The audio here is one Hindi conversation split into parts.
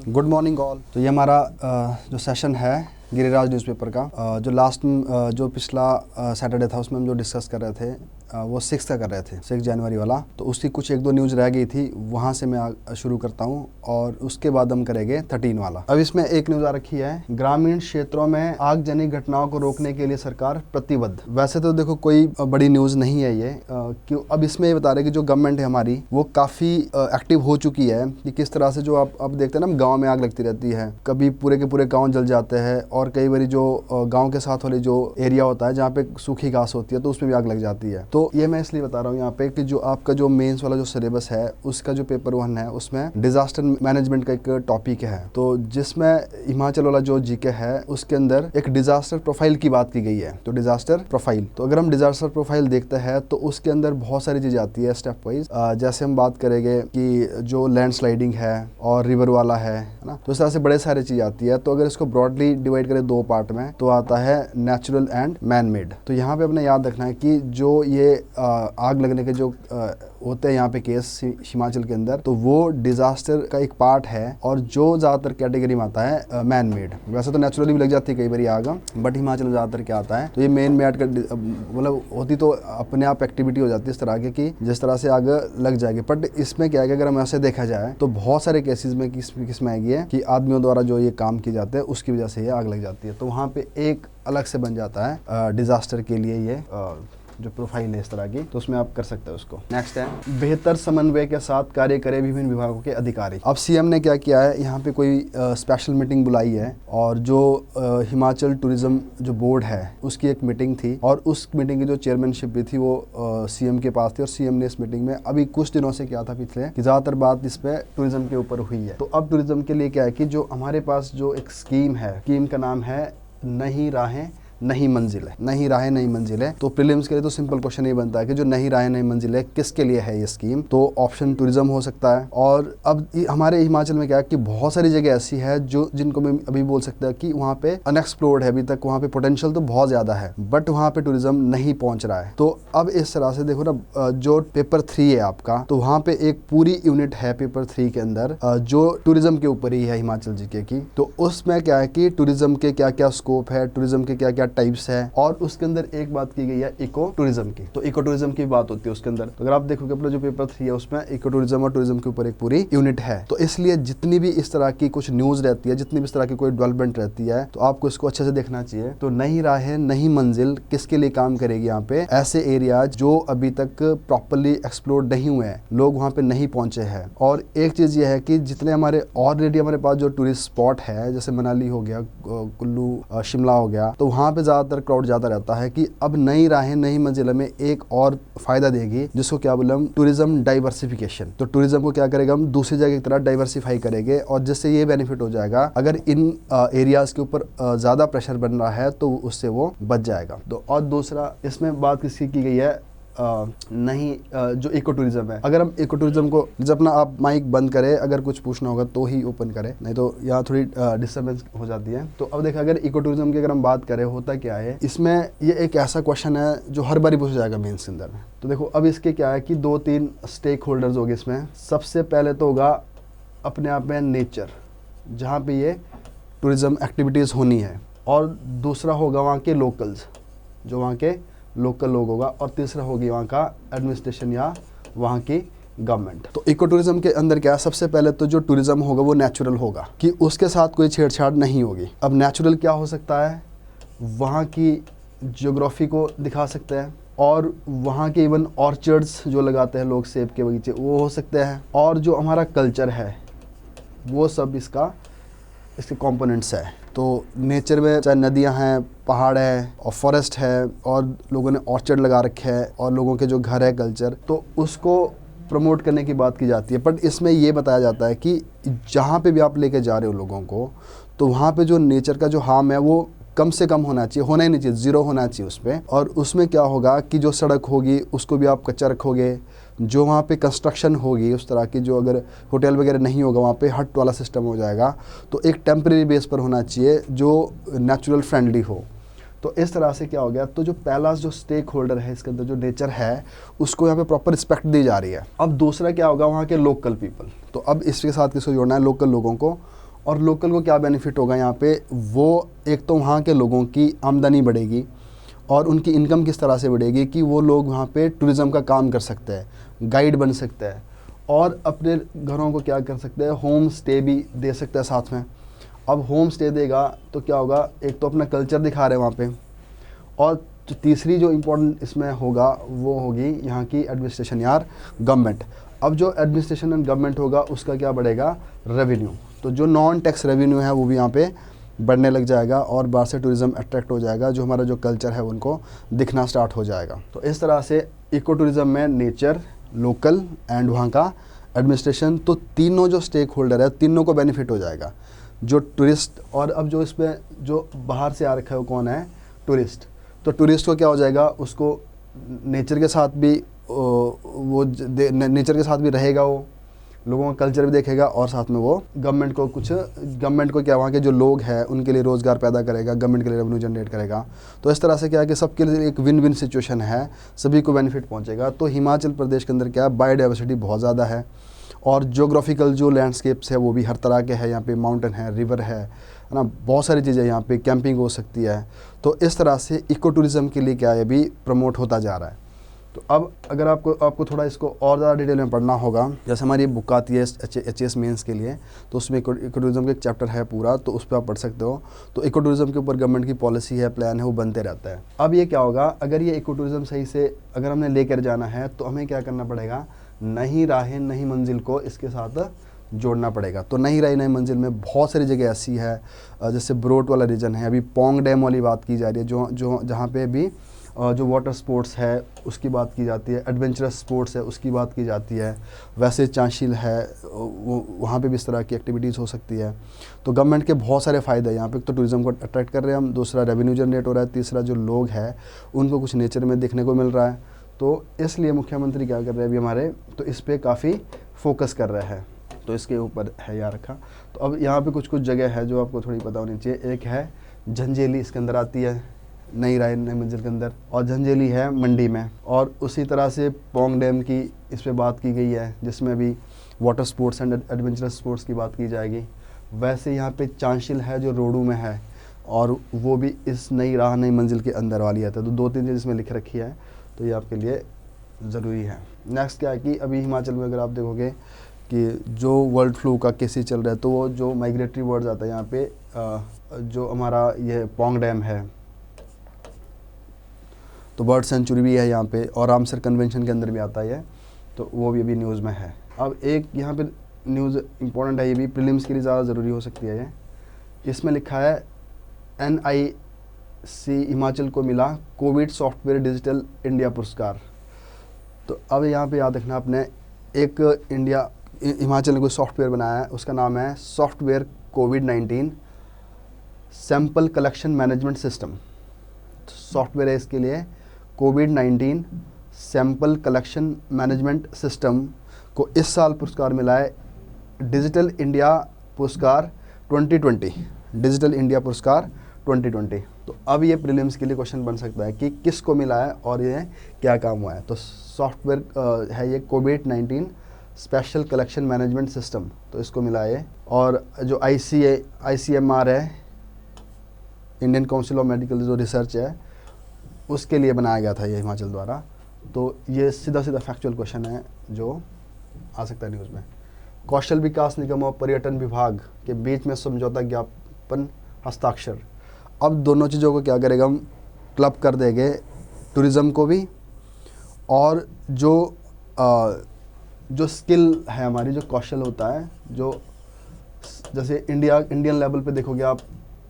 Good morning all. तो ये हमारा जो सेशन है गिरिराज न्यूज़पेपर का, जो लास्ट जो पिछला सैटरडे था उसमें हम जो डिस्कस कर रहे थे वो 6 का कर रहे थे, 6 जनवरी वाला। तो उसकी कुछ एक दो न्यूज़ रह गई थी, वहाँ से मैं शुरू करता हूँ और उसके बाद हम करेंगे 13 वाला। अब इसमें एक न्यूज़ आ रखी है, ग्रामीण क्षेत्रों में आगजनी घटनाओं को रोकने के लिए सरकार प्रतिबद्ध। वैसे तो देखो कोई बड़ी न्यूज़ नहीं है ये, क्यों अब इसमें ये बता रहे कि जो गवर्नमेंट है हमारी वो काफ़ी एक्टिव हो चुकी है कि किस तरह से जो आप देखते हैं ना, गाँव में आग लगती रहती है, कभी पूरे के पूरे गाँव जल जाते हैं और कई बार जो गाँव के साथ वाले जो एरिया होता है जहाँ पे सूखी घास होती है तो उसमें भी आग लग जाती है। तो ये मैं इसलिए बता रहा हूँ यहाँ पे कि जो आपका जो मेंस वाला जो सिलेबस है उसका जो पेपर 1 है उसमें डिजास्टर मैनेजमेंट का एक टॉपिक है, तो जिसमें हिमाचल वाला जो जीके है उसके अंदर एक डिजास्टर प्रोफाइल की बात की गई है। तो डिजास्टर प्रोफाइल, तो अगर हम डिजास्टर प्रोफाइल देखते हैं तो उसके अंदर बहुत सारी चीज़ें आती है स्टेप वाइज। जैसे हम बात करेंगे कि जो लैंडस्लाइडिंग है और रिवर वाला है ना, तो इस तरह से बड़े सारी चीज़ आती है। तो अगर इसको ब्रॉडली डिवाइड करें 2 पार्ट में तो आता है नेचुरल एंड मैन मेड। तो यहाँ पे अपने याद रखना है कि जो ये आग लगने के जो होते हैं यहाँ पे केस हिमाचल के अंदर, तो वो डिजास्टर का एक पार्ट है और जो ज़्यादातर कैटेगरी में आता है मैन मेड। वैसे तो नेचुरली भी लग जाती है कई बार आग, बट हिमाचल में ज़्यादातर क्या आता है, तो ये मैन मेड का मतलब होती तो अपने आप एक्टिविटी हो जाती है इस तरह की कि जिस तरह से आग लग जाएगी। बट इसमें क्या है कि अगर हम ऐसे देखा जाए तो बहुत सारे केसेस में किस में आएगी है कि आदमियों द्वारा जो ये काम किए जाते हैं उसकी वजह से ये आग लग जाती है। तो वहाँ पे एक अलग से बन जाता है डिजास्टर के लिए ये जो प्रोफाइल है इस तरह की, तो उसमें आप कर सकते हो उसको। नेक्स्ट है बेहतर समन्वय के साथ कार्य करें विभिन्न विभागों के अधिकारी। अब सीएम ने क्या किया है, यहाँ पे कोई स्पेशल मीटिंग बुलाई है और जो हिमाचल टूरिज्म जो बोर्ड है उसकी एक मीटिंग थी और उस मीटिंग की जो चेयरमैनशिप भी थी वो सीएम के पास थी और सीएम ने इस मीटिंग में अभी कुछ दिनों से क्या था पिछले कि ज़्यादातर बात इस पे टूरिज्म के ऊपर हुई है। तो अब टूरिज्म के लिए क्या है कि जो हमारे पास जो एक स्कीम है, स्कीम का नाम है नई राहें नहीं मंजिल है। नहीं राहें नहीं मंजिल है। तो प्रीलिम्स के लिए तो सिंपल क्वेश्चन ये बनता है कि जो नहीं राहें नहीं मंजिल है किसके लिए है ये स्कीम, तो ऑप्शन टूरिज्म हो सकता है। और अब हमारे हिमाचल में क्या है कि बहुत सारी जगह ऐसी है जो जिनको मैं अभी बोल सकता है कि वहाँ पे अनएक्सप्लोर्ड है, अभी तक वहाँ पे पोटेंशियल तो बहुत ज्यादा है बट वहाँ पे टूरिज्म नहीं पहुँच रहा है। तो अब इस तरह से देखो ना, जो पेपर 3 है आपका, तो वहाँ पे एक पूरी यूनिट है पेपर 3 के अंदर जो टूरिज्म के ऊपर ही है हिमाचल जीके की। तो उसमें क्या है कि टूरिज्म के क्या क्या स्कोप है, टूरिज्म के क्या क्या टाइप्स है और उसके अंदर एक बात की गई है इको टूरिज्म की। तो इको टूरिज्म की बात होती है उसके अंदर। तो अगर आप देखोगे अपना जो पेपर 3 है उसमें इको टूरिज्म और टूरिज्म के ऊपर एक पूरी यूनिट है। तो इसलिए जितनी भी इस तरह की कुछ न्यूज रहती है, जितनी भी इस तरह की कोई डेवलपमेंट रहती है, तो आपको इसको अच्छे से देखना चाहिए। तो नई राहें नई मंजिल किसके लिए काम करेगी, यहाँ पे ऐसे एरियाज जो अभी तक प्रॉपरली एक्सप्लोर नहीं हुए हैं, लोग वहाँ पे नहीं पहुंचे हैं। और एक चीज ये है कि जितने हमारे ऑलरेडी हमारे पास जो टूरिस्ट स्पॉट है, जैसे मनाली हो गया, कुल्लू, शिमला हो गया, तो वहाँ पे ज्यादातर क्राउड ज्यादा रहता है कि अब नई राहें नई मंजिल में एक और फायदा देगी जिसको क्या बोले हम, टूरिज्म डाइवर्सिफिकेशन। तो टूरिज्म को क्या करेगा, हम दूसरी जगह की तरह डाइवर्सिफाई करेंगे और जिससे ये बेनिफिट हो जाएगा अगर इन एरियाज के ऊपर ज्यादा प्रेशर बन रहा है तो उससे वो बच जाएगा। तो और दूसरा इसमें बात किसकी की गई है, जो इको टूरिज्म है। अगर हम इको टूरिज्म को जब अपना आप माइक बंद करें, अगर कुछ पूछना होगा तो ही ओपन करें, नहीं तो यहाँ थोड़ी डिस्टर्बेंस हो जाती है। तो अब देखा अगर इको टूरिज्म की अगर हम बात करें, होता क्या है इसमें, ये एक ऐसा क्वेश्चन है जो हर बार पूछा जाएगा मेंस के अंदर में। तो देखो अब इसके क्या है कि 2-3 स्टेक होल्डर्स होंगे इसमें। सबसे पहले तो होगा अपने आप में नेचर, जहाँ पे ये टूरिज्म एक्टिविटीज़ होनी है, और दूसरा होगा वहाँ के लोकल्स, जो वहाँ के लोकल लोग होगा, और तीसरा होगी वहाँ का एडमिनिस्ट्रेशन या वहाँ की गवर्नमेंट। तो इको टूरिज्म के अंदर क्या है, सबसे पहले तो जो टूरिज्म होगा वो नेचुरल होगा कि उसके साथ कोई छेड़छाड़ नहीं होगी। अब नेचुरल क्या हो सकता है, वहाँ की ज्योग्राफी को दिखा सकते हैं और वहाँ के इवन ऑर्चर्ड्स जो लगाते हैं लोग, सेब के बगीचे, वो हो सकते हैं, और जो हमारा कल्चर है वो सब इसके कंपोनेंट्स है। तो नेचर में चाहे नदियां हैं, पहाड़ है और फॉरेस्ट है और लोगों ने ऑर्चर्ड लगा रखे हैं और लोगों के जो घर है कल्चर, तो उसको प्रमोट करने की बात की जाती है। बट इसमें ये बताया जाता है कि जहाँ पे भी आप लेके जा रहे हो लोगों को, तो वहाँ पे जो नेचर का जो हार्म है वो कम से कम होना चाहिए, होना ही नहीं चाहिए, जीरो होना चाहिए उस पर। और उसमें क्या होगा कि जो सड़क होगी उसको भी आप कच्चा रखोगे, जो वहाँ पे कंस्ट्रक्शन होगी उस तरह की, जो अगर होटल वगैरह नहीं होगा वहाँ पे हट वाला सिस्टम हो जाएगा, तो एक टेम्परेरी बेस पर होना चाहिए जो नेचुरल फ्रेंडली हो। तो इस तरह से क्या हो गया, तो जो पहला जो स्टेक होल्डर है इसके अंदर जो नेचर है उसको यहाँ पे प्रॉपर रिस्पेक्ट दी जा रही है। अब दूसरा क्या होगा, वहाँ के लोकल पीपल। तो अब इसके साथ किसको जोड़ना है, लोकल लोगों को, और लोकल को क्या बेनिफिट होगा यहाँ पे, वो एक तो वहाँ के लोगों की आमदनी बढ़ेगी और उनकी इनकम किस तरह से बढ़ेगी कि वो लोग वहाँ पे टूरिज़्म का काम कर सकते हैं, गाइड बन सकते हैं और अपने घरों को क्या कर सकते हैं, होम स्टे भी दे सकते हैं साथ में। अब होम स्टे देगा तो क्या होगा, एक तो अपना कल्चर दिखा रहे हैं वहाँ पे, और जो तीसरी जो इम्पोर्टेंट इसमें होगा वो होगी यहाँ की एडमिनिस्ट्रेशन यार, गवर्नमेंट। अब जो एडमिनिस्ट्रेशन एंड गवर्नमेंट होगा उसका क्या बढ़ेगा, रेवेन्यू। तो जो नॉन टैक्स रेवेन्यू है वो भी यहाँ पे बढ़ने लग जाएगा और बाहर से टूरिज़्म अट्रैक्ट हो जाएगा, जो हमारा जो कल्चर है उनको दिखना स्टार्ट हो जाएगा। तो इस तरह से इको टूरिज़्म में नेचर, लोकल एंड वहाँ का एडमिनिस्ट्रेशन, तो तीनों जो स्टेक होल्डर है तीनों को बेनिफिट हो जाएगा, जो टूरिस्ट। और अब जो इसमें जो बाहर से आ रखा है वो कौन है, टूरिस्ट। तो टूरिस्ट को क्या हो जाएगा, उसको नेचर के साथ भी नेचर के साथ भी रहेगा, वो लोगों का कल्चर भी देखेगा और साथ में वो गवर्नमेंट को क्या, वहाँ के जो लोग हैं उनके लिए रोज़गार पैदा करेगा, गवर्नमेंट के लिए रेवेन्यू जनरेट करेगा। तो इस तरह से क्या है कि सबके लिए एक विन विन सिचुएशन है, सभी को बेनिफिट पहुँचेगा। तो हिमाचल प्रदेश के अंदर क्या है, बायोडाइवर्सिटी बहुत ज़्यादा है और जोग्राफिकल जो लैंडस्केप्स है वो भी हर तरह के हैं। यहाँ पे माउंटेन है, रिवर है ना, बहुत सारी चीज़ें यहाँ पे, कैंपिंग हो सकती है। तो इस तरह से इको टूरिज़्म के लिए क्या है, अभी प्रमोट होता जा रहा है। तो अब अगर आपको थोड़ा इसको और ज़्यादा डिटेल में पढ़ना होगा, जैसे हमारी बुक आती है HAS मेंस के लिए, तो उसमें इको टूरिज़्म का एक चैप्टर है पूरा, तो उस पर आप पढ़ सकते हो। तो इको टूरिज़्म के ऊपर गवर्नमेंट की पॉलिसी है, प्लान है, वो बनते रहता है। अब ये क्या होगा, अगर ये इको टूरिज़्म सही से अगर हमने लेकर जाना है तो हमें क्या करना पड़ेगा, नई राहें नई मंजिल को इसके साथ जोड़ना पड़ेगा। तो नई राहें नई मंजिल में बहुत सारी जगह ऐसी है, जैसे ब्रोट वाला रीजन है, अभी पोंग डैम वाली बात की जा रही है, जो जहाँ पे भी जो वाटर स्पोर्ट्स है उसकी बात की जाती है, एडवेंचरस स्पोर्ट्स है उसकी बात की जाती है। वैसे चांशिल है, वहाँ पे भी इस तरह की एक्टिविटीज़ हो सकती है। तो गवर्नमेंट के बहुत सारे फ़ायदे हैं यहाँ पे, तो टूरिज़्म को अट्रैक्ट कर रहे हैं हम, दूसरा रेवेन्यू जनरेट हो रहा है, तीसरा जो लोग हैं उनको कुछ नेचर में देखने को मिल रहा है। तो इसलिए मुख्यमंत्री क्या कर रहे हैं अभी हमारे, तो इस पर काफ़ी फोकस कर रहे हैं। तो इसके ऊपर है यहाँ रखा। तो अब यहाँ पे कुछ जगह है जो आपको थोड़ी पता होनी चाहिए। एक है झंझेली, इसके अंदर आती है नई राय नई मंजिल के अंदर, और झंझेली है मंडी में। और उसी तरह से पोंग डैम की इस पे बात की गई है, जिसमें भी water sports and adventurous sports की बात की जाएगी। वैसे यहाँ पे चांशिल है जो रोडू में है, और वो भी इस नई राह नई मंजिल के अंदर वाली आता है। तो 2-3 चीज़ इसमें लिख रखी है, तो ये आपके लिए ज़रूरी है। नेक्स्ट क्या है कि अभी हिमाचल में अगर आप देखोगे कि जो वर्ल्ड फ्लू का केसेस चल रहा है, तो वो जो माइग्रेटरी बर्ड्स आता है यहाँ पे, जो हमारा ये पोंग डैम है, तो बर्ड सेंचुरी भी है यहाँ पे, और रामसर कन्वेंशन के अंदर भी आता है, तो वो भी अभी न्यूज़ में है। अब एक यहाँ पे न्यूज़ इंपॉर्टेंट है, ये भी प्रीलिम्स के लिए ज़्यादा ज़रूरी हो सकती है। ये इसमें लिखा है NIC हिमाचल को मिला कोविड सॉफ्टवेयर डिजिटल इंडिया पुरस्कार। तो अब यहाँ पे याद रखना आपने, एक हिमाचल ने कोई सॉफ्टवेयर बनाया है, उसका नाम है सॉफ्टवेयर कोविड-19 sample collection management system. Software है इसके लिए कोविड-19 सैंपल कलेक्शन मैनेजमेंट सिस्टम को इस साल पुरस्कार मिला है डिजिटल इंडिया पुरस्कार 2020, डिजिटल इंडिया पुरस्कार 2020। तो अब ये प्रीलिम्स के लिए क्वेश्चन बन सकता है कि किसको मिला है और ये क्या काम हुआ है। तो सॉफ्टवेयर है ये कोविड-19 स्पेशल कलेक्शन मैनेजमेंट सिस्टम, तो इसको मिला है। और जो ICMR है, इंडियन काउंसिल ऑफ मेडिकल जो रिसर्च है, उसके लिए बनाया गया था ये हिमाचल द्वारा। तो ये सीधा फैक्चुअल क्वेश्चन है जो आ सकता है न्यूज़ में। कौशल विकास निगम और पर्यटन विभाग के बीच में समझौता ज्ञापन हस्ताक्षर। अब दोनों चीज़ों को क्या करेगा, हम क्लब कर देंगे, टूरिज़्म को भी, और जो स्किल है हमारी, जो कौशल होता है, जो जैसे इंडियन लेवल पे देखोगे आप,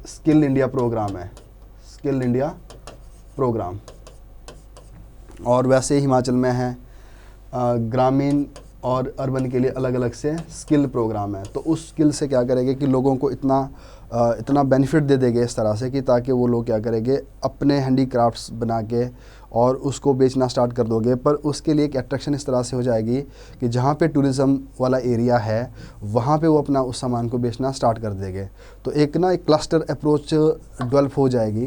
स्किल इंडिया प्रोग्राम है, स्किल इंडिया प्रोग्राम। और वैसे हिमाचल में है ग्रामीण और अर्बन के लिए अलग अलग से स्किल प्रोग्राम है। तो उस स्किल से क्या करेंगे कि लोगों को इतना बेनिफिट दे देंगे इस तरह से कि ताकि वो लोग क्या करेंगे, अपने हैंडीक्राफ्ट्स बना के और उसको बेचना स्टार्ट कर दोगे। पर उसके लिए एक अट्रैक्शन इस तरह से हो जाएगी कि जहाँ पे टूरिज़्म वाला एरिया है वहाँ पे वो अपना उस सामान को बेचना स्टार्ट कर देंगे। तो एक क्लस्टर अप्रोच डेवलप हो जाएगी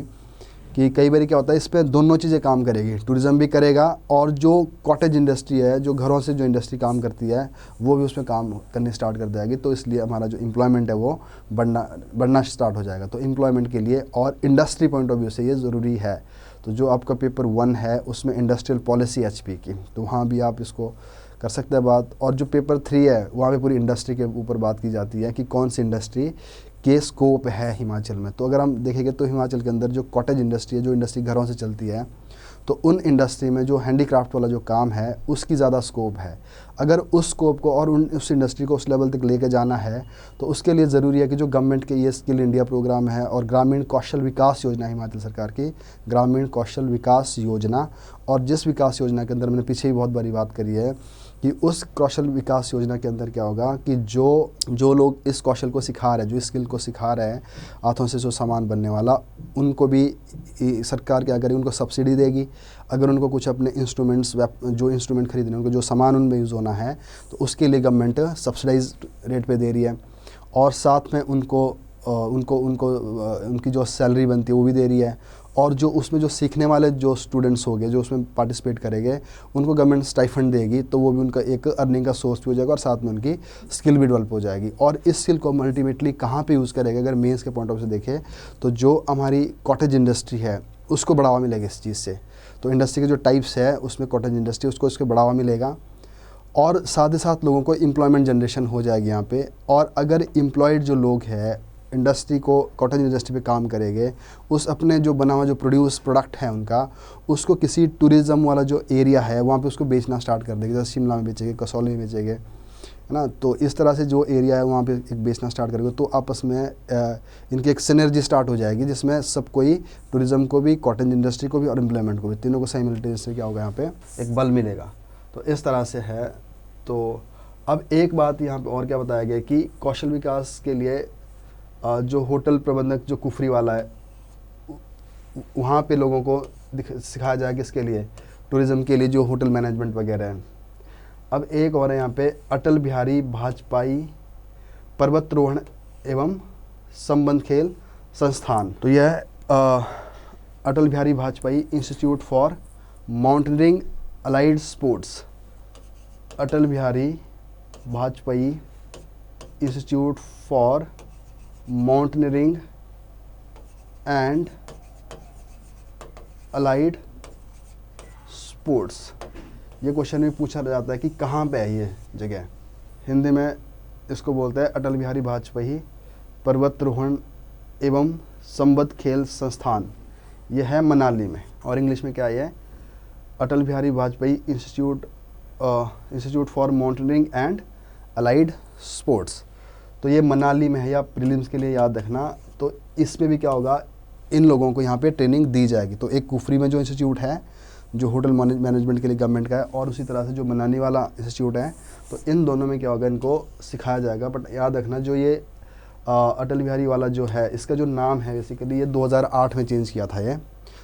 कि कई बार क्या होता है, इस पर दोनों चीज़ें काम करेगी, टूरिज़्म भी करेगा और जो कॉटेज इंडस्ट्री है, जो घरों से जो इंडस्ट्री काम करती है, वो भी उसमें काम करने स्टार्ट कर जाएगी। तो इसलिए हमारा जो एम्प्लॉयमेंट है वो बढ़ना स्टार्ट हो जाएगा। तो एम्प्लॉयमेंट के लिए और इंडस्ट्री पॉइंट ऑफ व्यू से ये ज़रूरी है। तो जो आपका पेपर 1 है उसमें इंडस्ट्रियल पॉलिसी HP की, तो वहाँ भी आप इसको कर सकते हैं बात। और जो पेपर 3 है वहाँ पे पूरी इंडस्ट्री के ऊपर बात की जाती है कि कौन सी इंडस्ट्री के स्कोप है हिमाचल में। तो अगर हम देखेंगे तो हिमाचल के अंदर जो कॉटेज इंडस्ट्री है, जो इंडस्ट्री घरों से चलती है, तो उन इंडस्ट्री में जो हैंडीक्राफ्ट वाला जो काम है उसकी ज़्यादा स्कोप है। अगर उस स्कोप को और उस इंडस्ट्री को उस लेवल तक लेके जाना है तो उसके लिए ज़रूरी है कि जो गवर्नमेंट के ये स्किल इंडिया प्रोग्राम है और ग्रामीण कौशल विकास योजना, हिमाचल सरकार की ग्रामीण कौशल विकास योजना, और जिस विकास योजना के अंदर मैंने पीछे ही बहुत बड़ी बात करी है कि उस कौशल विकास योजना के अंदर क्या होगा कि जो लोग इस कौशल को सिखा रहे हैं, जो स्किल को सिखा रहे हैं, हाथों से जो सामान बनने वाला, उनको भी सरकार क्या करेगी, उनको सब्सिडी देगी। अगर उनको कुछ अपने जो इंस्ट्रूमेंट खरीदने, उनको जो सामान उनमें यूज़ होना है, तो उसके लिए गवर्नमेंट सब्सिडाइज रेट पे दे रही है। और साथ में उनकी जो सैलरी बनती है वो भी दे रही है। और जो उसमें जो सीखने वाले जो स्टूडेंट्स होंगे, जो उसमें पार्टिसिपेट करेंगे, उनको गवर्नमेंट स्टाइफंड देगी, तो वो भी उनका एक अर्निंग का सोर्स भी हो जाएगा और साथ में उनकी स्किल भी डेवलप हो जाएगी। और इस स्किल को अल्टीमेटली कहाँ पे यूज़ करेगा, अगर मेंस के पॉइंट ऑफ व्यू से देखें तो जो हमारी कॉटेज इंडस्ट्री है उसको बढ़ावा मिलेगा इस चीज़ से। तो इंडस्ट्री के जो टाइप्स है उसमें कॉटेज इंडस्ट्री, उसको इसके बढ़ावा मिलेगा और साथ ही साथ लोगों को एम्प्लॉयमेंट जनरेशन हो जाएगी यहाँ पे। और अगर एम्प्लॉयड जो लोग हैं इंडस्ट्री को, कॉटेज इंडस्ट्री पे काम करेंगे, उस अपने जो बना हुआ जो प्रोडक्ट है उनका, उसको किसी टूरिज़्म वाला जो एरिया है वहाँ पे उसको बेचना स्टार्ट कर देंगे। जैसे शिमला में बेचेंगे, कसौली में बेचेंगे, है ना। तो इस तरह से जो एरिया है वहाँ पे एक बेचना स्टार्ट करेंगे, तो आपस में इनकी एक सिनर्जी स्टार्ट हो जाएगी, जिसमें सब कोई, टूरिज़्म को भी, कॉटेज इंडस्ट्री को भी और एम्प्लॉयमेंट को भी, तीनों को साइमल्टेनियसली क्या होगा, यहाँ पे एक बल मिलेगा। तो इस तरह से है। तो अब एक बात यहाँ पर और क्या बताया गया कि कौशल विकास के लिए जो होटल प्रबंधक जो कुफरी वाला है, वहाँ पे लोगों को सिखाया जाए किसके लिए, टूरिज़्म के लिए, जो होटल मैनेजमेंट वगैरह है। अब एक और है यहाँ पे अटल बिहारी वाजपेयी पर्वतारोहण एवं संबंध खेल संस्थान। तो यह Atal Bihari Vajpayee institute for mountaineering allied sports, Atal Bihari Vajpayee institute for mountaineering and allied sports. ये क्वेश्चन में पूछा जाता है कि कहाँ पे है ये जगह। हिंदी में इसको बोलते हैं अटल बिहारी वाजपेयी पर्वतारोहण एवं संबद्ध खेल संस्थान। ये है मनाली में। और इंग्लिश में क्या है, Atal Bihari Vajpayee institute for mountaineering and allied sports. तो ये मनाली में है, या प्रीलिम्स के लिए याद रखना। तो इसमें भी क्या होगा, इन लोगों को यहाँ पे ट्रेनिंग दी जाएगी। तो एक कुफरी में जो इंस्टीट्यूट है जो होटल मैनेजमेंट के लिए गवर्नमेंट का है, और उसी तरह से जो मनाली वाला इंस्टीट्यूट है, तो इन दोनों में क्या होगा, इनको सिखाया जाएगा। बट याद रखना जो ये अटल बिहारी वाला जो है, इसका जो नाम है बेसिकली ये 2008 में चेंज किया था ये।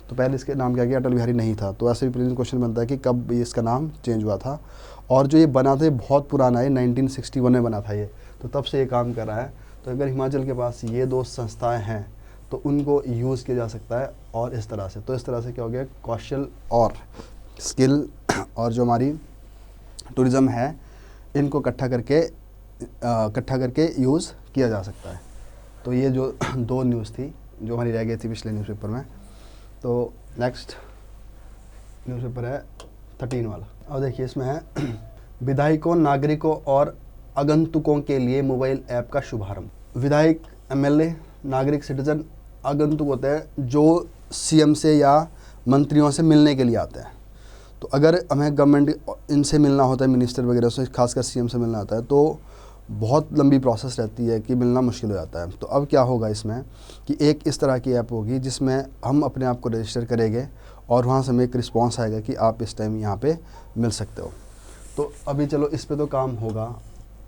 तो पहले इसके नाम क्या किया, अटल बिहारी नहीं था। तो ऐसे भी प्रीलिम्स क्वेश्चन बनता है कि कब ये इसका नाम चेंज हुआ था। और जो ये बना था ये बहुत पुराना है, 1961 में बना था ये, तो तब से ये काम कर रहा है। तो अगर हिमाचल के पास ये दो संस्थाएं हैं तो उनको यूज़ किया जा सकता है। और इस तरह से, तो इस तरह से क्या हो गया, कौशल और स्किल और जो हमारी टूरिज़्म है, इनको इकट्ठा करके यूज़ किया जा सकता है। तो ये जो दो न्यूज़ थी जो हमारी रह गई थी पिछले न्यूज़पेपर में। तो नेक्स्ट न्यूज़पेपर है 13 वाला। और देखिए इसमें है विधायकों, नागरिकों और आगंतुकों के लिए मोबाइल ऐप का शुभारंभ। विधायक, MLA, नागरिक, सिटीजन, आगंतुक होते हैं जो CM से या मंत्रियों से मिलने के लिए आते हैं। तो अगर हमें गवर्नमेंट इनसे मिलना होता है, मिनिस्टर वगैरह से, खासकर CM से मिलना होता है, तो बहुत लंबी प्रोसेस रहती है कि मिलना मुश्किल हो जाता है। तो अब क्या होगा इसमें कि एक इस तरह की ऐप होगी जिसमें हम अपने आप को रजिस्टर करेंगे और वहाँ से हमें एक रिस्पॉन्स आएगा कि आप इस टाइम यहाँ पे मिल सकते हो। तो अभी चलो इस पे तो काम होगा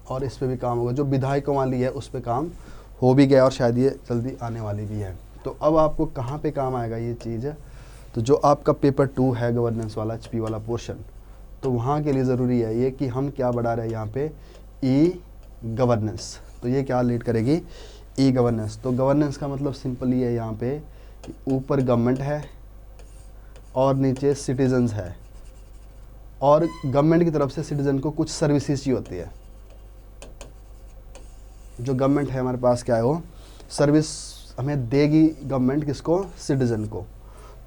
और इस पे भी काम होगा। जो विधायकों वाली है उस पे काम हो भी गया और शायद ये जल्दी आने वाली भी है। तो अब आपको कहाँ पे काम आएगा ये चीज़, तो जो आपका पेपर 2 है गवर्नेंस वाला, HP वाला पोर्शन, तो वहाँ के लिए ज़रूरी है ये कि हम क्या बढ़ा रहे हैं यहाँ पे, E-गवर्नेंस। तो ये क्या लीड करेगी, E-गवर्नेंस। तो गवर्नेंस का मतलब सिंपल ये है यहाँ पे कि ऊपर गवर्नमेंट है और नीचे सिटीजन्स है, और गवर्नमेंट की तरफ से सिटीजन को कुछ सर्विसेज ही होती है। जो गवर्नमेंट है हमारे पास क्या है, वो सर्विस हमें देगी गवर्नमेंट, किसको, सिटीजन को।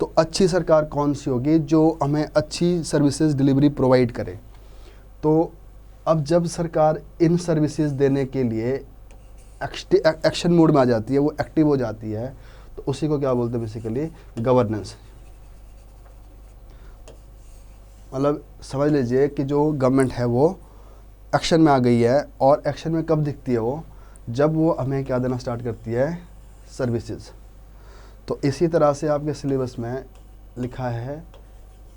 तो अच्छी सरकार कौन सी होगी, जो हमें अच्छी सर्विसेज डिलीवरी प्रोवाइड करे। तो अब जब सरकार इन सर्विसेज देने के लिए एक्शन मोड में आ जाती है, वो एक्टिव हो जाती है, तो उसी को क्या बोलते हैं बेसिकली, गवर्नेंस। मतलब समझ लीजिए कि जो गवर्नमेंट है वो एक्शन में आ गई है, और एक्शन में कब दिखती है वो, जब वो हमें क्या देना स्टार्ट करती है, सर्विसेज। तो इसी तरह से आपके सिलेबस में लिखा है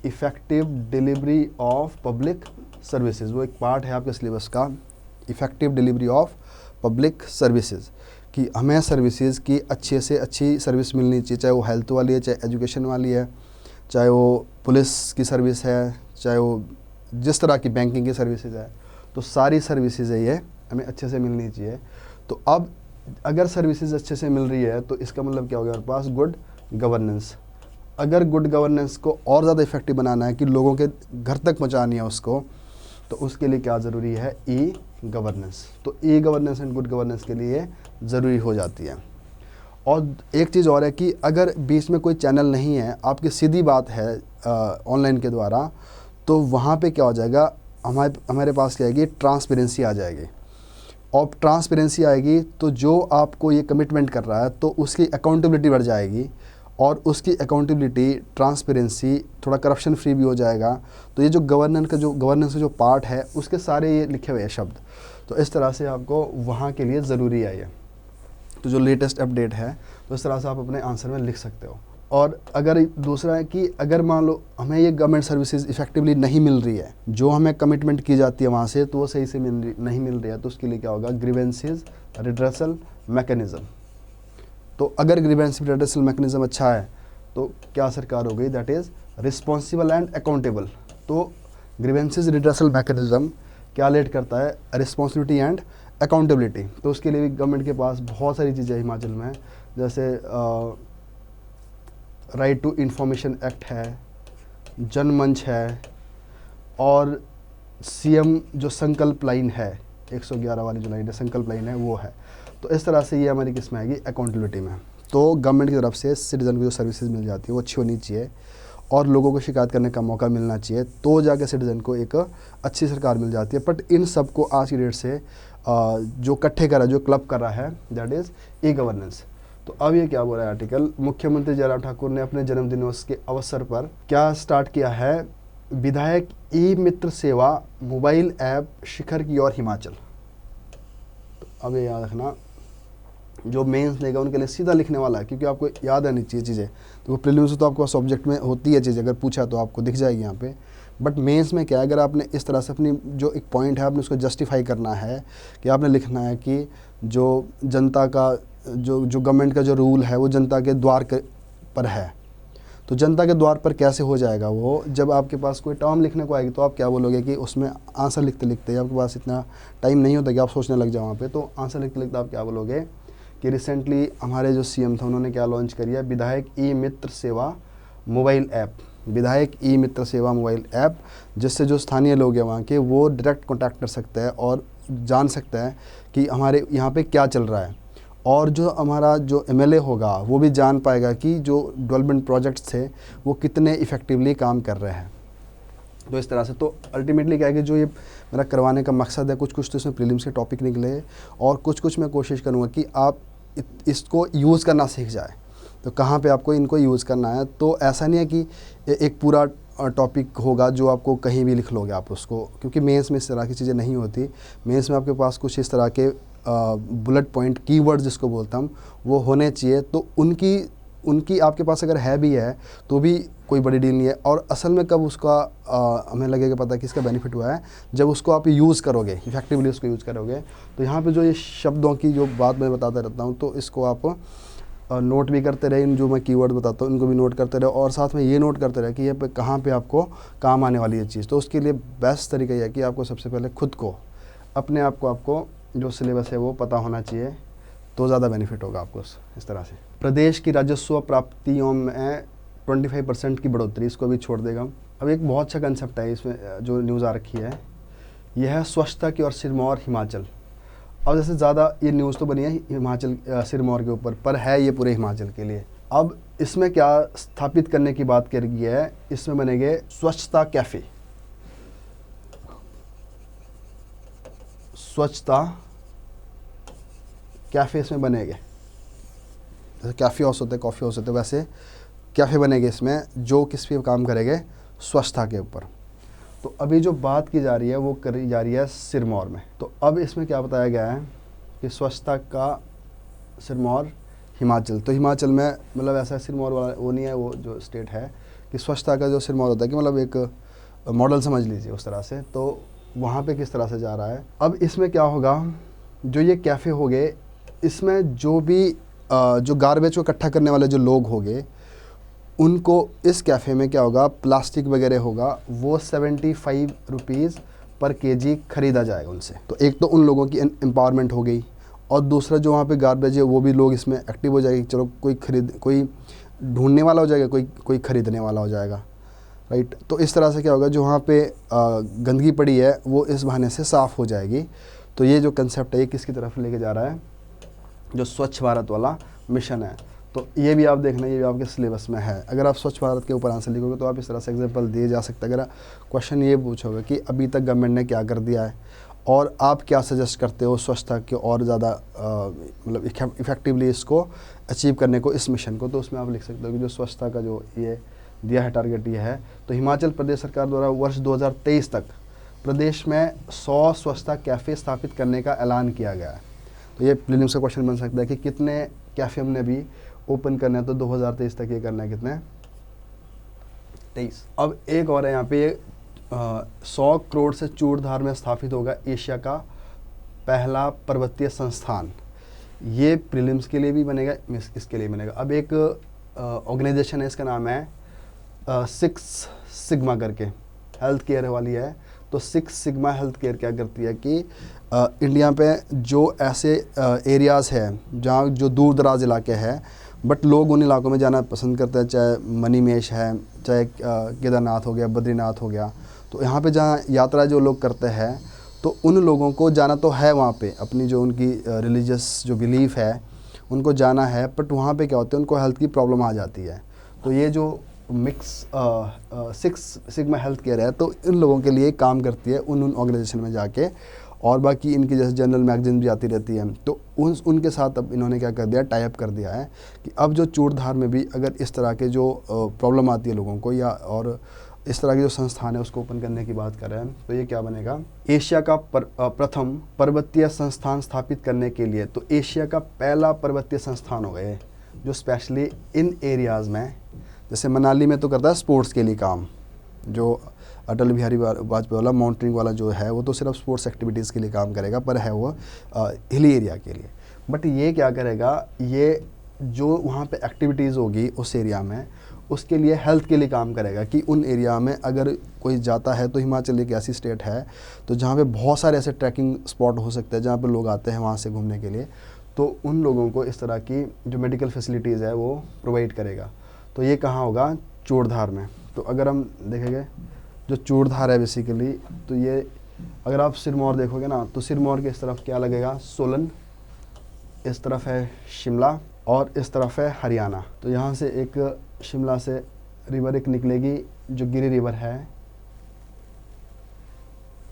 effective delivery of public services, वो एक पार्ट है आपके सिलेबस का, effective delivery of public services, कि हमें सर्विसेज की अच्छे से अच्छी सर्विस मिलनी चाहिए, चाहे वो हेल्थ वाली है, चाहे एजुकेशन वाली है, चाहे वो पुलिस की सर्विस है, चाहे वो जिस तरह की बैंकिंग की सर्विसेज है, तो सारी सर्विसेज है ये हमें अच्छे से मिलनी चाहिए। तो अब अगर सर्विसेज अच्छे से मिल रही है तो इसका मतलब क्या हो गया हमारे पास, गुड गवर्नेंस। अगर गुड गवर्नेंस को और ज़्यादा इफेक्टिव बनाना है कि लोगों के घर तक पहुंचानी है उसको, तो उसके लिए क्या ज़रूरी है, ई गवर्नेंस। तो e governance and good governance के लिए ज़रूरी हो जाती है। और एक चीज़ और है कि अगर बीच में कोई चैनल नहीं है, आपकी सीधी बात है ऑनलाइन के द्वारा, तो वहाँ पे क्या हो जाएगा, हमारे पास क्या आएगी, ट्रांसपेरेंसी आ जाएगी। और ट्रांसपेरेंसी आएगी तो जो आपको ये कमिटमेंट कर रहा है तो उसकी अकाउंटेबिलिटी बढ़ जाएगी, और उसकी अकाउंटेबिलिटी, ट्रांसपेरेंसी, थोड़ा करप्शन फ्री भी हो जाएगा। तो ये जो गवर्नेंस का जो पार्ट है, उसके सारे ये लिखे हुए हैं शब्द। तो इस तरह से आपको वहाँ के लिए ज़रूरी है ये। तो जो लेटेस्ट अपडेट है, तो इस तरह से आप अपने आंसर में लिख सकते हो। और अगर दूसरा है कि अगर मान लो हमें ये गवर्नमेंट सर्विसेज इफेक्टिवली नहीं मिल रही है, जो हमें कमिटमेंट की जाती है वहाँ से, तो वो सही से नहीं मिल रही है, तो उसके लिए क्या होगा, ग्रीवेंसेस रिड्रेसल मैकेनिज़्म। तो अगर ग्रीवेंस रिड्रेसल मैकेनिज़्म अच्छा है तो क्या सरकार हो गई, that is responsible and accountable. तो ग्रीवेंसेस रिड्रेसल मैकेनिज़्म क्या लेट करता है, रिस्पॉन्सिबिलिटी एंड अकाउंटेबिलिटी। तो उसके लिए भी गवर्नमेंट के पास बहुत सारी चीज़ें हिमाचल में, जैसे राइट टू इंफॉर्मेशन एक्ट है, जनमंच है, और सीएम जो संकल्प लाइन है, 111 वाली जो लाइन है, संकल्प लाइन है, वो है। तो इस तरह से ये हमारी किस में आएगी, अकाउंटेबिलिटी में। तो गवर्नमेंट की तरफ से सिटीजन को जो सर्विसेज मिल जाती है वो अच्छी होनी चाहिए, और लोगों को शिकायत करने का मौका मिलना चाहिए, तो जाके सिटीजन को एक अच्छी सरकार मिल जाती है। बट इन सब को आज की डेट से जो इकट्ठे कर रहा है, जो क्लब कर रहा है, दैट इज़ ई गवर्नेंस। तो अब ये क्या बोल रहा है आर्टिकल, मुख्यमंत्री जयराम ठाकुर ने अपने जन्मदिवस के अवसर पर क्या स्टार्ट किया है, विधायक ई मित्र सेवा मोबाइल ऐप शिखर की ओर हिमाचल। तो अब ये याद रखना, जो मेंस देगा उनके लिए सीधा लिखने वाला है, क्योंकि आपको याद आनी चाहिए चीज़ें। तो वो प्रीलिम्स तो आपको सब्जेक्ट में होती है चीज़, अगर पूछा तो आपको दिख जाएगी यहाँ पे। बट मेंस में क्या है, अगर आपने इस तरह से अपनी जो एक पॉइंट है आपने उसको जस्टिफाई करना है, कि आपने लिखना है कि जो जनता का जो गवर्नमेंट का जो रूल है वो जनता के द्वार पर है। तो जनता के द्वार पर कैसे हो जाएगा वो, जब आपके पास कोई टर्म लिखने को आएगी तो आप क्या बोलोगे कि उसमें आंसर लिखते लिखते आपके पास इतना टाइम नहीं होता कि आप सोचने लग जाओ वहाँ पे, तो आंसर लिखते लिखते आप क्या बोलोगे कि रिसेंटली हमारे जो सीएम था उन्होंने क्या लॉन्च करी है, विधायक ई मित्र सेवा मोबाइल ऐप। विधायक ई मित्र सेवा मोबाइल ऐप, जिससे जो स्थानीय लोग हैं वहाँ के, वो डायरेक्ट कॉन्टैक्ट कर सकते हैं और जान सकते हैं कि हमारे यहाँ पे क्या चल रहा है। और जो हमारा जो एमएलए होगा वो भी जान पाएगा कि जो डेवलपमेंट प्रोजेक्ट्स थे वो कितने इफ़ेक्टिवली काम कर रहे हैं। तो इस तरह से तो अल्टीमेटली क्या है कि जो ये मेरा करवाने का मकसद है, कुछ कुछ तो इसमें प्रीलिम्स के टॉपिक निकले, और कुछ कुछ मैं कोशिश करूँगा कि आप इसको यूज़ करना सीख जाए। तो कहाँ पे आपको इनको यूज़ करना है, तो ऐसा नहीं है कि एक पूरा टॉपिक होगा जो आपको कहीं भी लिख लोगे आप उसको, क्योंकि मेंस में इस तरह की चीज़ें नहीं होती। मेंस में आपके पास कुछ इस तरह के बुलेट पॉइंट कीवर्ड जिसको बोलता हूँ वो होने चाहिए। तो उनकी आपके पास अगर है भी है तो भी कोई बड़ी डील नहीं है। और असल में कब उसका हमें लगेगा पता कि इसका बेनिफिट हुआ है, जब उसको आप यूज़ करोगे, इफेक्टिवली उसको यूज़ करोगे। तो यहाँ पे जो ये शब्दों की जो बात मैं बताता रहता हूँ, तो इसको आप नोट भी करते रहे, इन जो मैं कीवर्ड बताता हूँ इनको भी नोट करते रहे, और साथ में ये नोट करते रहे कि ये पे कहाँ पे आपको काम आने वाली है चीज़। तो उसके लिए बेस्ट तरीका यह है कि आपको सबसे पहले खुद को, अपने आप को, आपको जो सिलेबस है वो पता होना चाहिए। तो ज़्यादा बेनिफिट होगा आपको इस तरह से। प्रदेश की राजस्व प्राप्तियों में 25% की बढ़ोतरी, इसको भी छोड़ देगा। अब एक बहुत अच्छा कंसेप्ट है इसमें जो न्यूज़ आ रखी है, यह है स्वच्छता की और सिरमौर हिमाचल। अब जैसे ज़्यादा ये न्यूज़ तो बनी है हिमाचल सिरमौर के ऊपर, पर है ये पूरे हिमाचल के लिए। अब इसमें क्या स्थापित करने की बात करी गई है, इसमें बनेंगे स्वच्छता कैफ़े, स्वच्छता कैफ़े इसमें बनेंगे। जैसे कैफ़े हाउस होते हैं, कॉफ़ी हाउस होते हैं, वैसे कैफ़े बनेंगे इसमें जो किस पे काम करेंगे, स्वच्छता के ऊपर। तो अभी जो बात की जा रही है वो करी जा रही है सिरमौर में। तो अब इसमें क्या बताया गया है कि स्वच्छता का सिरमौर हिमाचल। तो हिमाचल में मतलब ऐसा सिरमौर वाला वो नहीं है, वो जो स्टेट है कि स्वच्छता का जो सिरमौर होता है कि मतलब एक मॉडल समझ लीजिए उस तरह से। तो वहाँ पे किस तरह से जा रहा है। अब इसमें क्या होगा, जो ये कैफ़े हो गए, इसमें जो भी जो गार्बेज को इकट्ठा करने वाले जो लोग होंगे, उनको इस कैफ़े में क्या होगा, प्लास्टिक वगैरह होगा, वो 75 रुपीज़ पर केजी ख़रीदा जाएगा उनसे। तो एक तो उन लोगों की एम्पावरमेंट हो गई, और दूसरा जो वहाँ पे गार्बेज है वो भी लोग इसमें एक्टिव हो जाएंगे। चलो कोई ढूंढने वाला हो जाएगा, कोई ख़रीदने वाला हो जाएगा, राइट। तो इस तरह से क्या होगा, जो वहाँ पे गंदगी पड़ी है वो इस बहाने से साफ़ हो जाएगी। तो ये जो कंसेप्ट है ये किसकी तरफ लेके जा रहा है, जो स्वच्छ भारत वाला मिशन है। तो ये भी आप देखना, ये भी आपके सिलेबस में है। अगर आप स्वच्छ भारत के ऊपर आंसर लिखोगे तो आप इस तरह से एग्जांपल दिए जा सकते हैं। अगर क्वेश्चन ये पूछोगे कि अभी तक गवर्नमेंट ने क्या कर दिया है और आप क्या सजेस्ट करते हो स्वच्छता के और ज़्यादा मतलब इफ़ेक्टिवली इसको अचीव करने को, इस मिशन को, तो उसमें आप लिख सकते हो कि जो स्वच्छता का जो ये दिया है टारगेट ये है। तो हिमाचल प्रदेश सरकार द्वारा वर्ष 2023 तक प्रदेश में 100 स्वच्छता कैफ़े स्थापित करने का ऐलान किया गया है। तो ये प्रीलिम्स का क्वेश्चन बन सकता है कि कितने कैफ़े हमने भी ओपन करना है। तो 2023 तक ये करना है, कितने 23। अब एक और है यहाँ पे 100 करोड़ से चूड़धार में स्थापित होगा एशिया का पहला पर्वतीय संस्थान। ये प्रीलिम्स के लिए भी बनेगा, इसके लिए बनेगा। अब एक ऑर्गेनाइजेशन है, इसका नाम है 6 सिग्मा करके, हेल्थ केयर वाली है। तो 6 सिग्मा हेल्थ केयर क्या करती है कि इंडिया पे जो ऐसे एरियाज़ हैं जहाँ जो दूर दराज इलाके हैं, बट लोग उन इलाकों में जाना पसंद करते हैं, चाहे मणिमहेश है, चाहे केदारनाथ हो गया, बद्रीनाथ हो गया। तो यहाँ पे जहाँ यात्रा जो लोग करते हैं, तो उन लोगों को जाना तो है वहाँ पे, अपनी जो उनकी रिलीजियस जो बिलीफ है उनको जाना है, बट वहाँ पे क्या होता है, उनको हेल्थ की प्रॉब्लम आ जाती है। तो ये जो मिक्स 6 सिग्मा हेल्थ केयर है, तो इन लोगों के लिए काम करती है उन ऑर्गेनाइजेशन में जाके। और बाकी इनकी जैसे जनरल मैगजीन भी आती रहती है, तो उनके साथ अब इन्होंने क्या कर दिया, टाई अप कर दिया है कि अब जो चूड़धार में भी अगर इस तरह के जो प्रॉब्लम आती है लोगों को, या और इस तरह के जो संस्थान है उसको ओपन करने की बात कर रहे हैं, तो ये क्या बनेगा, एशिया का प्रथम पर्वतीय संस्थान स्थापित करने के लिए। तो एशिया का पहला पर्वतीय संस्थान होगा ये, जो स्पेशली इन एरियाज़ में, जैसे मनाली में तो करता है स्पोर्ट्स के लिए काम, जो अटल बिहारी वाजपेयी वाला माउंटेनिंग वाला जो है वो तो सिर्फ स्पोर्ट्स एक्टिविटीज़ के लिए काम करेगा, पर है वो हिली एरिया के लिए। बट ये क्या करेगा, ये जो वहाँ पे एक्टिविटीज़ होगी उस एरिया में, उसके लिए हेल्थ के लिए काम करेगा कि उन एरिया में अगर कोई जाता है, तो हिमाचल एक ऐसी स्टेट है तो जहाँ पे बहुत सारे ऐसे ट्रैकिंग स्पॉट हो सकते हैं जहाँ पे लोग आते हैं वहाँ से घूमने के लिए, तो उन लोगों को इस तरह की जो मेडिकल फैसिलिटीज़ है वो प्रोवाइड करेगा। तो ये कहाँ होगा, चूड़धार में। तो अगर हम देखेंगे जो चूड़धार है बेसिकली, तो ये अगर आप सिरमौर देखोगे ना, तो सिरमौर के इस तरफ क्या लगेगा, सोलन, इस तरफ है शिमला, और इस तरफ है हरियाणा। तो यहाँ से एक शिमला से रिवर एक निकलेगी जो गिरी रिवर है,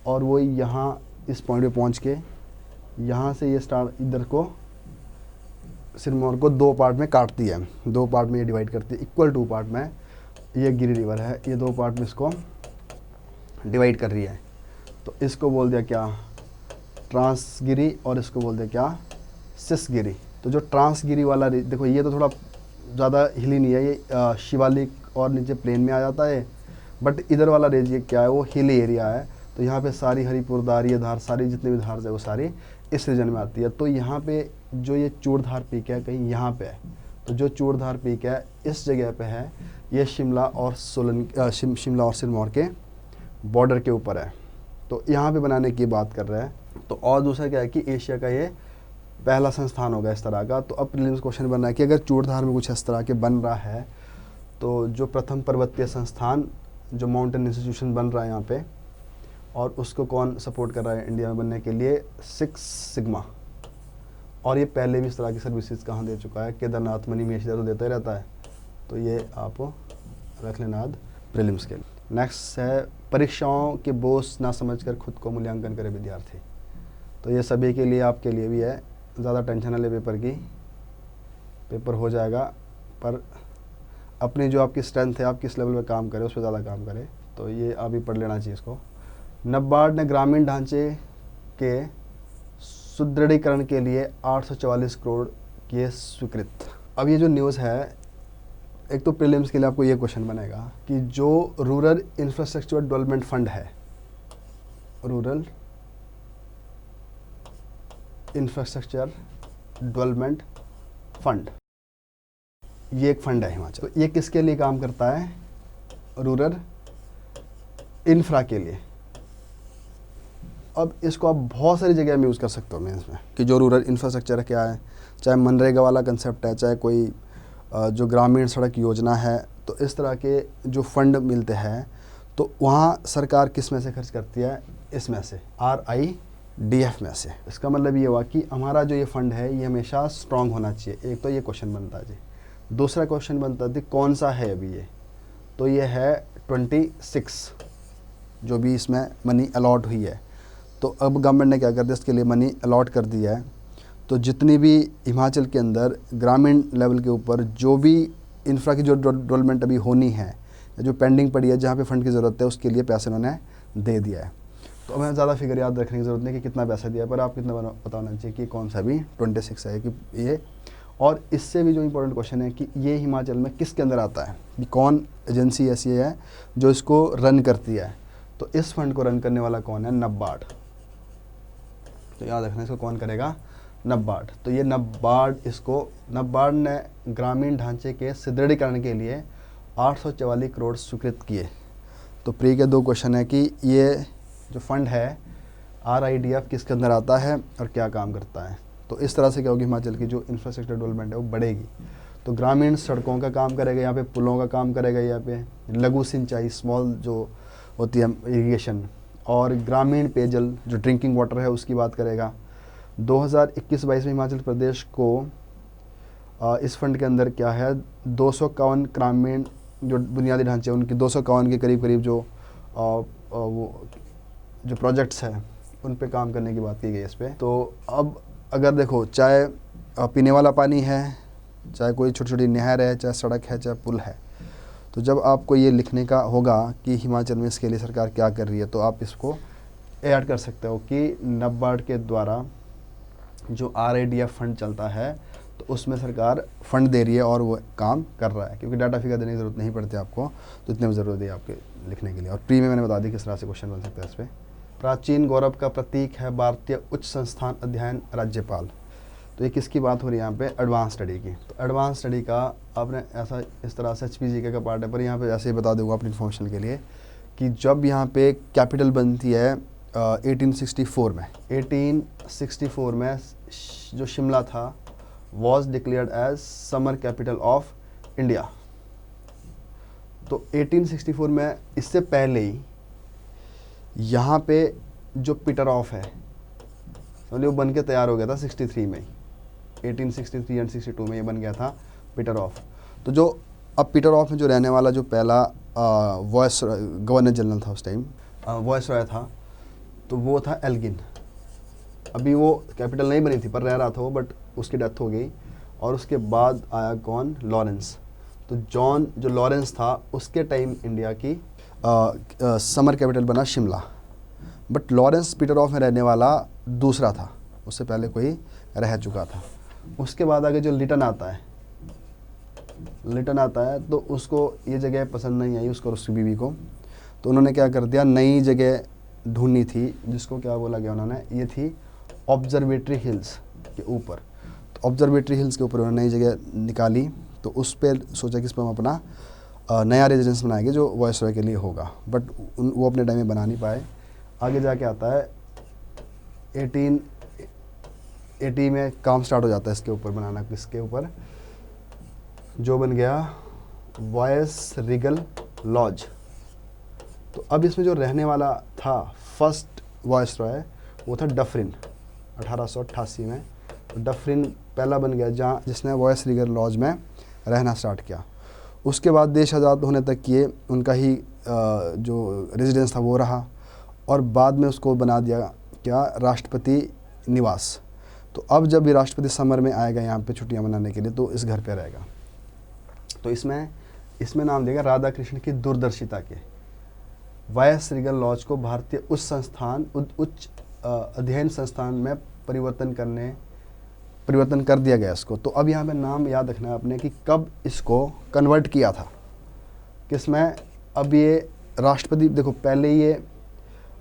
और वो यहाँ इस पॉइंट पे पहुँच के यहाँ से ये स्टार्ट इधर को सिरमौर को 2 पार्ट में काटती है, 2 पार्ट में ये डिवाइड करती है, इक्वल 2 पार्ट में। ये गिरी रिवर है, ये 2 पार्ट में इसको डिवाइड कर रही है। तो इसको बोल दिया क्या, ट्रांसगिरी, और इसको बोल दिया क्या, सिसगिरी। तो जो ट्रांसगिरी वाला देखो, ये तो थोड़ा ज़्यादा हिली नहीं है, ये शिवालिक और नीचे प्लेन में आ जाता है, बट इधर वाला रेंज ये क्या है, वो हिली एरिया है। तो यहाँ पे सारी हरिपुर धार, ये धार, सारी जितनी भी धार है वो सारी इस रीजन में आती है। तो यहाँ पे जो ये चूड़धार पीक है कहीं यहाँ पे है, तो जो चूड़धार पीक है इस जगह पे है, ये शिमला और शिमला और सिरमौर के बॉर्डर के ऊपर है। तो यहाँ पे बनाने की बात कर रहे हैं। तो और दूसरा क्या है कि एशिया का ये पहला संस्थान होगा इस तरह का। तो अब प्रीलिम्स क्वेश्चन बन रहा है कि अगर चूड़धार में कुछ इस तरह के बन रहा है तो जो प्रथम पर्वतीय संस्थान जो माउंटेन इंस्टीट्यूशन बन रहा है यहाँ पे, और उसको कौन सपोर्ट कर रहा है इंडिया में बनने के लिए, 6 सिग्मा। और ये पहले भी इस तरह की सर्विसेज कहाँ दे चुका है, केदारनाथ, मणि महेश तो देता ही रहता है। तो ये आप रख लेना प्रीलिम्स के लिए। नेक्स्ट है परीक्षाओं के बोझ ना समझकर खुद को मूल्यांकन करे विद्यार्थी। तो ये सभी के लिए, आपके लिए भी है। ज़्यादा टेंशन ना ले पेपर की, पेपर हो जाएगा, पर अपनी जो आपकी स्ट्रेंथ है, आप किस लेवल पे काम करें उस पर ज़्यादा काम करें। तो ये अभी पढ़ लेना चाहिए इसको। नबार्ड ने ग्रामीण ढांचे के सुदृढ़ीकरण के लिए 844 करोड़ किए स्वीकृत। अब ये जो न्यूज़ है, एक तो प्रीलिम्स के लिए आपको ये क्वेश्चन बनेगा कि जो रूरल इंफ्रास्ट्रक्चर डेवलपमेंट फंड है, रूरल इंफ्रास्ट्रक्चर डेवलपमेंट फंड, ये एक फंड है हिमाचल। तो ये किसके लिए काम करता है, रूरल इंफ्रा के लिए। अब इसको आप बहुत सारी जगह में यूज़ कर सकते हो मेंस में, कि जो रूरल इंफ्रास्ट्रक्चर क्या है, चाहे मनरेगा वाला कंसेप्ट है, चाहे कोई जो ग्रामीण सड़क योजना है। तो इस तरह के जो फंड मिलते हैं तो वहाँ सरकार किस में से खर्च करती है, इसमें से, RIDF में से। इसका मतलब ये हुआ कि हमारा जो ये फंड है ये हमेशा स्ट्रॉन्ग होना चाहिए। एक तो ये क्वेश्चन बनता है जी। दूसरा क्वेश्चन बनता है कौन सा है अभी ये, तो ये है 26 जो भी इसमें मनी अलॉट हुई है। तो अब गवर्नमेंट ने क्या कर दिया, इसके लिए मनी अलॉट कर दिया है। तो जितनी भी हिमाचल के अंदर ग्रामीण लेवल के ऊपर जो भी इंफ्रा की जो डेवलपमेंट अभी होनी है, जो पेंडिंग पड़ी है, जहाँ पे फंड की ज़रूरत है, उसके लिए पैसे उन्होंने दे दिया है। तो हमें ज़्यादा फिगर याद रखने की ज़रूरत नहीं कि कितना पैसा दिया है, पर आप कितना पता होना चाहिए कि कौन सा भी 26 है कि ये। और इससे भी जो इम्पोर्टेंट क्वेश्चन है कि ये हिमाचल में किसके अंदर आता है, कि कौन एजेंसी ऐसी है जो इसको रन करती है। तो इस फंड को रन करने वाला कौन है, नबार्ड। तो याद रखना इसको कौन करेगा, नबार्ड। तो ये नबार्ड ने ग्रामीण ढांचे के सुदृढ़ीकरण के लिए 844 करोड़ स्वीकृत किए। तो प्री के 2 क्वेश्चन है कि ये जो फंड है RIDF किसके अंदर आता है और क्या काम करता है। तो इस तरह से क्या होगी, हिमाचल की जो इंफ्रास्ट्रक्चर डेवलपमेंट है वो बढ़ेगी। तो ग्रामीण सड़कों का काम करेगा, यहाँ पे पुलों का काम करेगा, यहाँ पे लघु सिंचाई, स्मॉल जो होती है इरीगेशन, और ग्रामीण पेयजल जो ड्रिंकिंग वाटर है उसकी बात करेगा। 2021-22 में हिमाचल प्रदेश को इस फंड के अंदर क्या है, 251 ग्रामीण जो बुनियादी ढांचे उनकी 251 के करीब जो वो जो प्रोजेक्ट्स हैं उन पे काम करने की बात की गई इस पर। तो अब अगर देखो, चाहे पीने वाला पानी है, चाहे कोई छोटी छोटी नहर है, चाहे सड़क है, चाहे पुल है, तो जब आपको ये लिखने का होगा कि हिमाचल में इसके लिए सरकार क्या कर रही है, तो आप इसको ऐड कर सकते हो कि नबार्ड के द्वारा जो RIDF फंड चलता है तो उसमें सरकार फंड दे रही है और वो काम कर रहा है। क्योंकि डाटा फिगर देने की ज़रूरत नहीं पड़ती आपको, तो इतने में ज़रूरत है आपके लिखने के लिए। और प्री में मैंने बता दी किस तरह से क्वेश्चन बन सकता है इस पर। प्राचीन गौरव का प्रतीक है भारतीय उच्च संस्थान अध्ययन राज्यपाल। तो ये किसकी बात हो रही है यहाँ पे, एडवांस स्टडी की। तो एडवांस स्टडी का आपने ऐसा इस तरह से HPG का पार्ट है, पर यहाँ पे ऐसे ही बता दूँगा अपनी इन्फॉर्मेशन के लिए कि जब यहाँ पे कैपिटल बनती है 1864 में, 1864 में जो शिमला था was declared as summer capital of India. तो 1864 में, इससे पहले ही यहाँ पे जो पीटर ऑफ है वो बन के तैयार हो गया था 63 में, 1863 एंड 62 में ये बन गया था पीटर ऑफ। तो जो अब पीटर ऑफ में जो रहने वाला जो पहला वॉइस गवर्नर जनरल था उस टाइम, वॉइस रॉय था, तो वो था एल्गिन। अभी वो कैपिटल नहीं बनी थी पर रह रहा था वो, बट उसकी डेथ हो गई। और उसके बाद आया कौन, लॉरेंस। तो जॉन जो लॉरेंस था उसके टाइम इंडिया की समर कैपिटल बना Shimla. But Lawrence Peter of में रहने वाला दूसरा था, उससे पहले कोई रह चुका था। उसके बाद आगे जो लिटन आता है तो उसको ये जगह पसंद नहीं आई, उसको और उसकी बीवी को। तो उन्होंने क्या कर दिया, नई जगह ढूंढनी थी, जिसको क्या बोला गया उन्होंने, ये थी ऑब्जर्वेटरी हिल्स के ऊपर। तो ऑब्जर्वेटरी हिल्स के ऊपर उन्होंने नई जगह निकाली। तो उस पर सोचा कि इस पर हम अपना नया रेजिडेंस बनाएंगे जो वॉइसरॉय के लिए होगा। बट वो अपने टाइम में बना नहीं पाए। आगे जाके आता है 1980 में काम स्टार्ट हो जाता है इसके ऊपर बनाना, इसके ऊपर जो बन गया वॉयस रीगल लॉज। तो अब इसमें जो रहने वाला था फर्स्ट वायसरॉय वो था डफरिन 1888 में। तो डफरिन पहला बन गया जहाँ जिसने वॉयस रीगल लॉज में रहना स्टार्ट किया। उसके बाद देश आज़ाद होने तक ये उनका ही जो रेजिडेंस था वो रहा, और बाद में उसको बना दिया क्या, राष्ट्रपति निवास। तो अब जब भी राष्ट्रपति समर में आएगा यहाँ पे छुट्टियाँ मनाने के लिए तो इस घर पे रहेगा। तो इसमें नाम देगा राधा कृष्ण की दूरदर्शिता के। वॉयस रीगल लॉज को भारतीय उच्च अध्ययन संस्थान में परिवर्तन कर दिया गया इसको। तो अब यहाँ पे नाम याद रखना है आपने कि कब इसको कन्वर्ट किया था किसमें। अब ये राष्ट्रपति, देखो पहले ये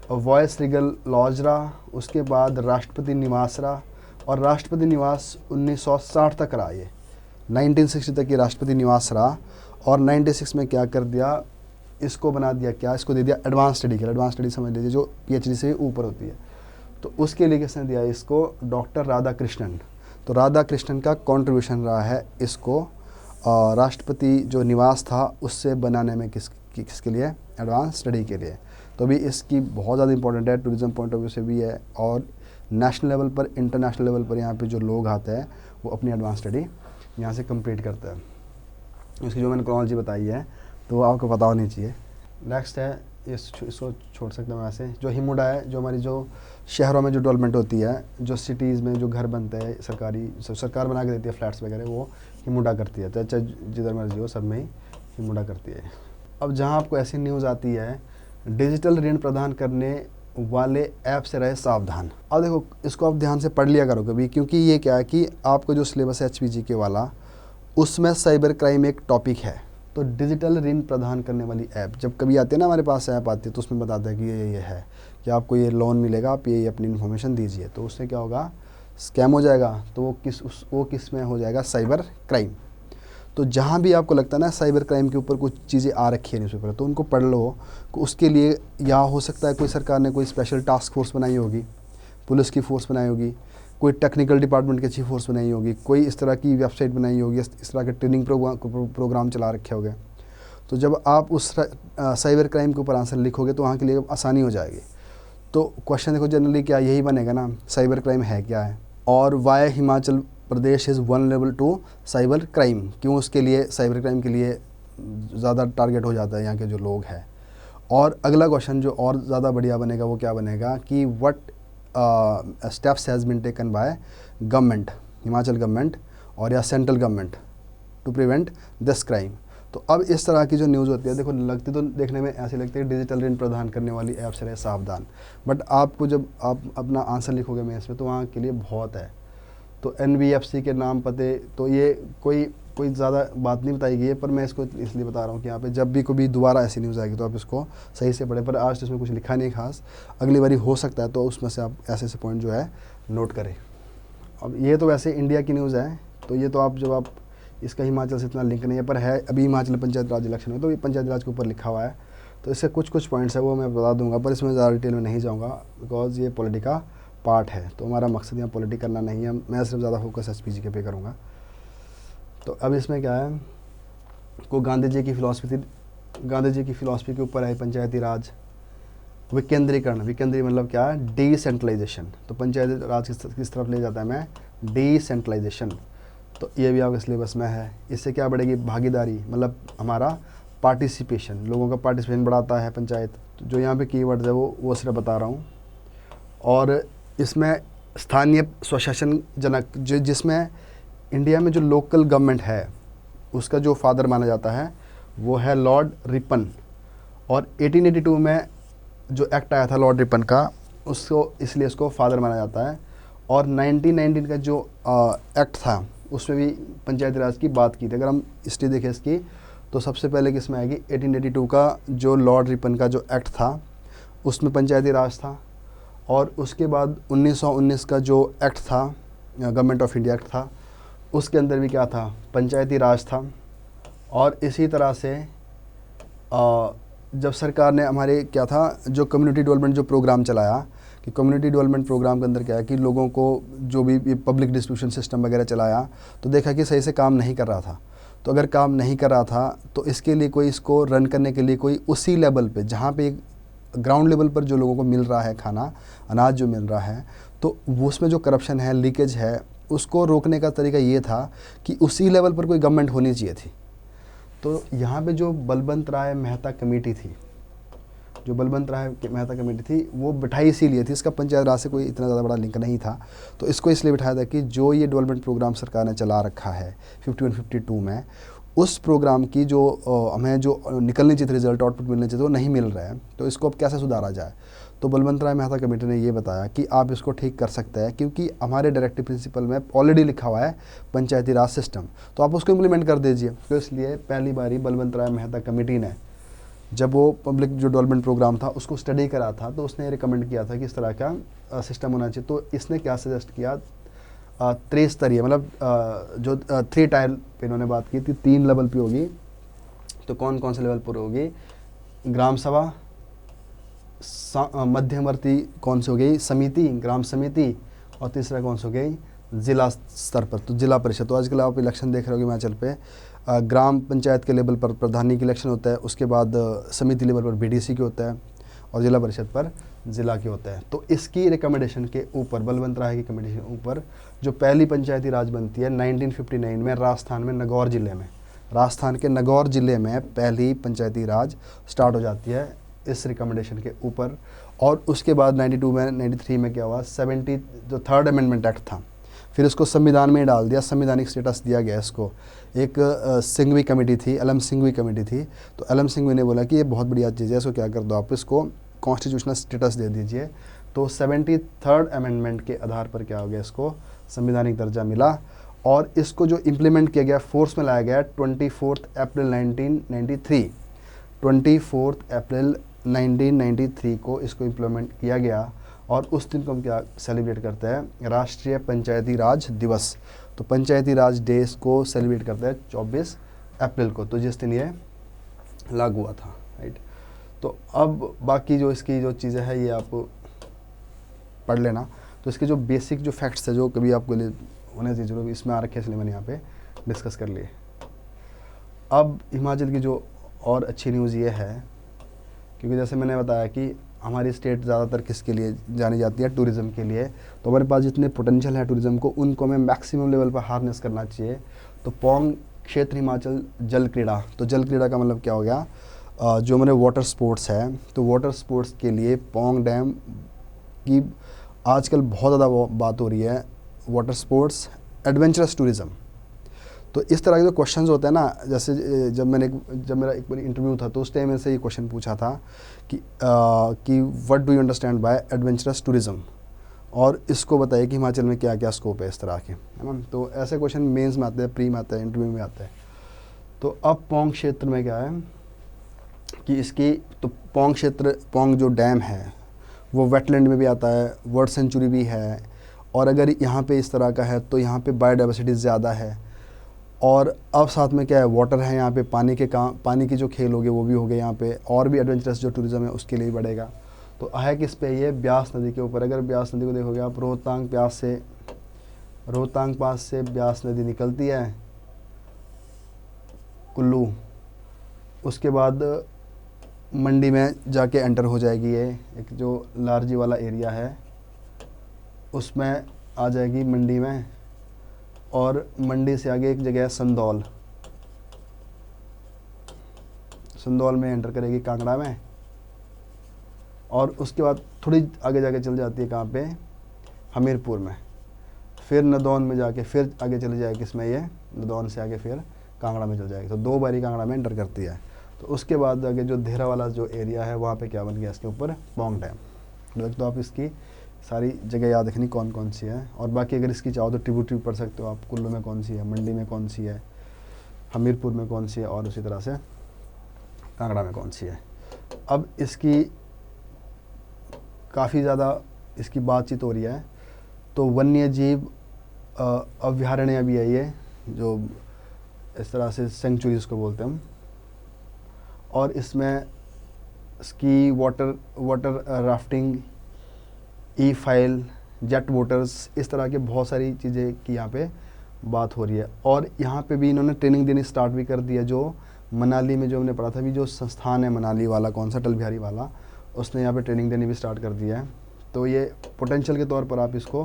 वॉयस रीगल लॉज रहा, उसके बाद राष्ट्रपति निवास रहा, और राष्ट्रपति निवास 1960 तक रहा। ये 1960 तक ये राष्ट्रपति निवास रहा, और 96 में क्या कर दिया, इसको बना दिया क्या, इसको दे दिया एडवांस स्टडी के लिए। एडवांस स्टडी समझ लीजिए जो PhD से ऊपर होती है। तो उसके लिए किसने दिया इसको, डॉक्टर राधा कृष्णन। तो राधा कृष्णन का कंट्रीब्यूशन रहा है इसको राष्ट्रपति जो निवास था उससे बनाने में किसके लिए, एडवांस स्टडी के लिए। तो भी इसकी बहुत ज़्यादा इंपॉर्टेंट है, टूरिज़्म पॉइंट ऑफ व्यू से भी है, और नेशनल लेवल पर, इंटरनेशनल लेवल पर यहाँ पे जो लोग आते हैं वो अपनी एडवांस स्टडी यहाँ से कंप्लीट करते हैं। इसकी जो मैंने क्रोनोलॉजी बताई है तो वो आपको पता होनी चाहिए। नेक्स्ट है, इसको छोड़ सकते हैं वैसे, जो हिमुडा है, जो हमारी जो शहरों में जो डेवलपमेंट होती है, जो सिटीज़ में जो घर बनते हैं सरकारी, सरकार बना के देती है फ्लैट्स वगैरह, वो हिमुडा करती है। तो चाहे जिधर मर्जी हो सब में ही हिमुडा करती है। अब जहाँ आपको ऐसी न्यूज़ आती है, डिजिटल ऋण प्रदान करने वाले ऐप से रहे सावधान। अब देखो इसको आप ध्यान से पढ़ लिया करो कभी, क्योंकि ये क्या है कि आपको जो सिलेबस है HPG वाला, उसमें साइबर क्राइम एक टॉपिक है। तो डिजिटल ऋण प्रदान करने वाली ऐप जब कभी आती है ना, हमारे पास ऐप आती है तो उसमें बताता है कि ये है कि आपको ये लोन मिलेगा, आप ये अपनी इन्फॉर्मेशन दीजिए। तो उससे क्या होगा, स्कैम हो जाएगा। तो वो किस में हो जाएगा, साइबर क्राइम। तो जहाँ भी आपको लगता है ना साइबर क्राइम के ऊपर कुछ चीज़ें आ रखी है न्यूज़पेपर, तो उनको पढ़ लो। उसके लिए या हो सकता है कोई सरकार ने कोई स्पेशल टास्क फोर्स बनाई होगी, पुलिस की फोर्स बनाई होगी, कोई टेक्निकल डिपार्टमेंट की अच्छी फोर्स बनाई होगी, कोई इस तरह की वेबसाइट बनाई होगी, इस तरह के ट्रेनिंग प्रोग्राम चला रखे होंगे। तो जब आप उस साइबर क्राइम के ऊपर आंसर लिखोगे तो वहाँ के लिए आसानी हो जाएगी। तो क्वेश्चन देखो जनरली क्या यही बनेगा ना, साइबर क्राइम है क्या है, और why Himachal Pradesh is vulnerable to cyber crime, क्यों उसके लिए साइबर क्राइम के लिए ज़्यादा टारगेट हो जाता है यहाँ के जो लोग हैं। और अगला क्वेश्चन जो और ज़्यादा बढ़िया बनेगा वो क्या बनेगा कि what steps has been taken by government, Himachal government और या central government to prevent this crime. तो अब इस तरह की जो न्यूज़ होती है, देखो लगती तो देखने में ऐसी लगती है डिजिटल ऋण प्रदान करने वाली ऐप से रहे सावधान, बट आपको जब आप अपना आंसर लिखोगे मेंस में तो वहाँ के लिए बहुत है। तो NBFC के नाम पते, तो ये कोई ज़्यादा बात नहीं बताई गई है, पर मैं इसको इसलिए बता रहा हूँ कि यहाँ पे जब भी कभी दोबारा ऐसी न्यूज़ आएगी तो आप इसको सही से पढ़ें। पर आज तो इसमें कुछ लिखा नहीं खास, अगली बारी हो सकता है तो उसमें से आप ऐसे पॉइंट जो है नोट करें। अब ये तो वैसे इंडिया की न्यूज़ है, तो ये तो आप जब आप इसका हिमाचल से इतना लिंक नहीं है, पर है अभी हिमाचल पंचायत राज इलेक्शन में, तो ये पंचायत राज के ऊपर लिखा हुआ है। तो इससे कुछ पॉइंट्स है वो मैं बता दूंगा, पर इसमें ज़्यादा डिटेल में नहीं जाऊँगा बिकॉज ये पॉलिटी का पार्ट है। तो हमारा मकसद यहाँ पॉलिटी करना नहीं है, मैं सिर्फ ज़्यादा फोकस HPG के पे करूँगा। तो अब इसमें क्या है, को गांधी जी की फ़िलासफ़ी के ऊपर है पंचायती राज विकेंद्रीकरण। विकेंद्री मतलब क्या है, डिसेंट्रलाइजेशन। तो पंचायती राज किस तरफ ले जाता है मैं, डिसेंट्रलाइजेशन। तो ये भी आपके सिलेबस में है। इससे क्या बढ़ेगी, भागीदारी, मतलब हमारा पार्टिसिपेशन, लोगों का पार्टिसिपेशन बढ़ाता है पंचायत। तो जो यहाँ पे कीवर्ड्स है वो सिर्फ बता रहा हूँ। और इसमें स्थानीय स्वशासन जनक, जिसमें इंडिया में जो लोकल गवर्नमेंट है उसका जो फादर माना जाता है वो है लॉर्ड रिपन। और 1882 में जो एक्ट आया था लॉर्ड रिपन का, उसको इसलिए उसको फादर माना जाता है। और 1919 का जो एक्ट था उसमें भी पंचायती राज की बात की थी। अगर हम हिस्ट्री देखें इसकी तो सबसे पहले किस में आएगी, 1882 का जो लॉर्ड रिपन का जो एक्ट था उसमें पंचायती राज था। और उसके बाद 1919 का जो एक्ट था, गवर्नमेंट ऑफ इंडिया एक्ट था, उसके अंदर भी क्या था, पंचायती राज था। और इसी तरह से जब सरकार ने हमारे क्या था, जो कम्युनिटी डेवलपमेंट जो प्रोग्राम चलाया कि कम्युनिटी डेवलपमेंट प्रोग्राम के अंदर क्या है कि लोगों को जो भी पब्लिक डिस्ट्रीब्यूशन सिस्टम वगैरह चलाया तो देखा कि सही से काम नहीं कर रहा था। तो अगर काम नहीं कर रहा था तो इसके लिए कोई इसको रन करने के लिए कोई उसी लेवल पे जहाँ पे ग्राउंड लेवल पर जो लोगों को मिल रहा है खाना, अनाज जो मिल रहा है, तो वो उसमें जो करप्शन है, लीकेज है, उसको रोकने का तरीका ये था कि उसी लेवल पर कोई गवर्नमेंट होनी चाहिए थी। तो यहाँ पे जो बलवंत राय मेहता कमेटी थी, जो बलवंत राय मेहता कमेटी थी, वो बिठाई इसीलिए थी, इसका पंचायत राज से कोई इतना ज़्यादा बड़ा लिंक नहीं था। तो इसको इसलिए बिठाया था कि जो ये डेवलपमेंट प्रोग्राम सरकार ने चला रखा है 51-52 में, उस प्रोग्राम की जो हमें जो निकलनी चाहिए रिजल्ट, आउटपुट मिलने चाहिए, वो नहीं मिल रहा है। तो इसको अब कैसे सुधारा जाए। तो बलवंत राय मेहता कमेटी ने ये बताया कि आप इसको ठीक कर सकते हैं, क्योंकि हमारे डायरेक्टिव प्रिंसिपल में ऑलरेडी लिखा हुआ है पंचायती राज सिस्टम, तो आप उसको इम्प्लीमेंट कर दीजिए। तो इसलिए पहली बारी बलवंत राय मेहता कमेटी ने जब वो पब्लिक जो डेवलपमेंट प्रोग्राम था उसको स्टडी करा था, तो उसने रिकमेंड किया था कि इस तरह का सिस्टम होना चाहिए। तो इसने क्या सजेस्ट किया, त्रिस्तरीय, मतलब जो 3 टायर पे इन्होंने बात की थी, 3 लेवल पे होगी। तो कौन कौन से लेवल पर होगी, ग्राम सभा, मध्यवर्ती कौन सी हो गई, समिति, ग्राम समिति, और तीसरा कौन सी हो गई, ज़िला स्तर पर, तो जिला परिषद। तो आजकल आप इलेक्शन देख रहे होगे हिमाचल पे, ग्राम पंचायत के लेवल पर प्रधानी की इलेक्शन होता है, उसके बाद समिति लेवल पर बीडीसी के होता है, और जिला परिषद पर ज़िला के होता है। तो इसकी रिकमेंडेशन के ऊपर, बलवंत राय की कमेटी के ऊपर, जो पहली पंचायती राज बनती है 1959 में राजस्थान में नगौर ज़िले में, राजस्थान के नगौर ज़िले में पहली पंचायती राज स्टार्ट हो जाती है इस रिकमेंडेशन के ऊपर। और उसके बाद 92 में, 93 में क्या हुआ, 70 जो 3rd अमेंडमेंट एक्ट था, फिर इसको संविधान में डाल दिया, संवैधानिक स्टेटस दिया गया इसको। एक सिंघवी कमेटी थी, एलएम सिंघवी कमेटी थी, तो एलएम सिंघवी ने बोला कि ये बहुत बढ़िया चीज़ है, इसको क्या कर दो आप, इसको कॉन्स्टिट्यूशनल स्टेटस दे दीजिए। तो 73rd अमेंडमेंट के आधार पर क्या हो गया, इसको संवैधानिक दर्जा मिला। और इसको जो इम्प्लीमेंट किया गया, फोर्स में लाया गया 24 अप्रैल 1993, 24 अप्रैल 1993 को इसको इम्प्लीमेंट किया गया। और उस दिन को हम क्या सेलिब्रेट करते हैं, राष्ट्रीय पंचायती राज दिवस। तो पंचायती राज डे को सेलिब्रेट करते हैं 24 अप्रैल को, तो जिस दिन ये लागू हुआ था, राइट। तो अब बाकी जो इसकी जो चीज़ें हैं ये आप पढ़ लेना। तो इसके जो बेसिक जो फैक्ट्स है, जो कभी आपको होने चाहिए, जो इसमें आ रखे, इसलिए मैंने यहाँ पे डिस्कस कर लिए। अब हिमाचल की जो और अच्छी न्यूज़ ये है, क्योंकि जैसे मैंने बताया कि हमारी स्टेट ज़्यादातर किसके लिए जानी जाती है, टूरिज़्म के लिए। तो हमारे पास जितने पोटेंशियल है टूरिज़्म को, उनको हमें मैक्सिमम लेवल पर हार्नेस करना चाहिए। तो पौंग क्षेत्र हिमाचल जल क्रीड़ा, तो जल क्रीड़ा का मतलब क्या हो गया, जो हमारे वाटर स्पोर्ट्स है, तो वाटर स्पोर्ट्स के लिए पौंग डैम की आजकल बहुत ज़्यादा बात हो रही है। वाटर स्पोर्ट्स, एडवेंचरस टूरिज़्म, तो इस तरह के जो क्वेश्चंस होते हैं ना, जैसे जब मेरा एक बार इंटरव्यू था, तो उस टाइम में से ये क्वेश्चन पूछा था कि what do you understand by adventurous tourism, और इसको बताइए कि हिमाचल में क्या क्या स्कोप है इस तरह के, है ना। तो ऐसे क्वेश्चन मेंस में आते हैं, प्री में आते हैं, इंटरव्यू में आते हैं। तो अब पौंग क्षेत्र में क्या है कि इसकी, तो पौंग क्षेत्र, पौंग जो डैम है वो वेटलैंड में भी आता है, वर्ल्ड सेंचुरी भी है, और अगर यहाँ पे इस तरह का है तो यहाँ पे बायोडाइवर्सिटी ज़्यादा है। और अब साथ में क्या है, वाटर है यहाँ पे, पानी के काम, पानी के जो खेल हो गए वो भी हो गए यहाँ पे, और भी एडवेंचरस जो टूरिज़्म है उसके लिए बढ़ेगा। तो है किस पे, ये ब्यास नदी के ऊपर। अगर ब्यास नदी को देखोगे आप, रोहतांग पास से ब्यास नदी निकलती है कुल्लू, उसके बाद मंडी में जाके एंटर हो जाएगी, ये एक जो लारजी वाला एरिया है उसमें आ जाएगी मंडी में, और मंडी से आगे एक जगह है संदौल, संदौल में एंटर करेगी कांगड़ा में, और उसके बाद थोड़ी आगे जाके चल जाती है कहाँ पे, हमीरपुर में, फिर नदौन में जाके फिर आगे चली जाएगी, इसमें ये नदौन से आगे फिर कांगड़ा में चल जाएगी। तो 2 बारी कांगड़ा में एंटर करती है। तो उसके बाद आगे जो देहरा वाला जो एरिया है वहाँ पे क्या बन गया, इसके ऊपर पौंग डैम। तो आप इसकी सारी जगह याद रखनी कौन कौन सी है, और बाकी अगर इसकी चाहो तो ट्रिब्यूटरी पढ़ सकते हो आप, कुल्लू में कौन सी है, मंडी में कौन सी है, हमीरपुर में कौन सी है, और उसी तरह से कांगड़ा में कौन सी है। अब इसकी काफ़ी ज़्यादा इसकी बातचीत हो रही है। तो वन्य जीव अभ्यारण्य भी है ये, जो इस तरह से सेंचुरीज को बोलते हैं हम, और इसमें स्की, वाटर राफ्टिंग, ई फाइल, जेट वोटर्स, इस तरह के बहुत सारी चीज़ें की यहाँ पे बात हो रही है। और यहाँ पे भी इन्होंने ट्रेनिंग देनी स्टार्ट भी कर दिया। जो मनाली में जो हमने पढ़ा था भी, जो संस्थान है मनाली वाला, कौन सा, अटल बिहारी वाला, उसने यहाँ पे ट्रेनिंग देनी भी स्टार्ट कर दिया है। तो ये पोटेंशियल के तौर पर आप इसको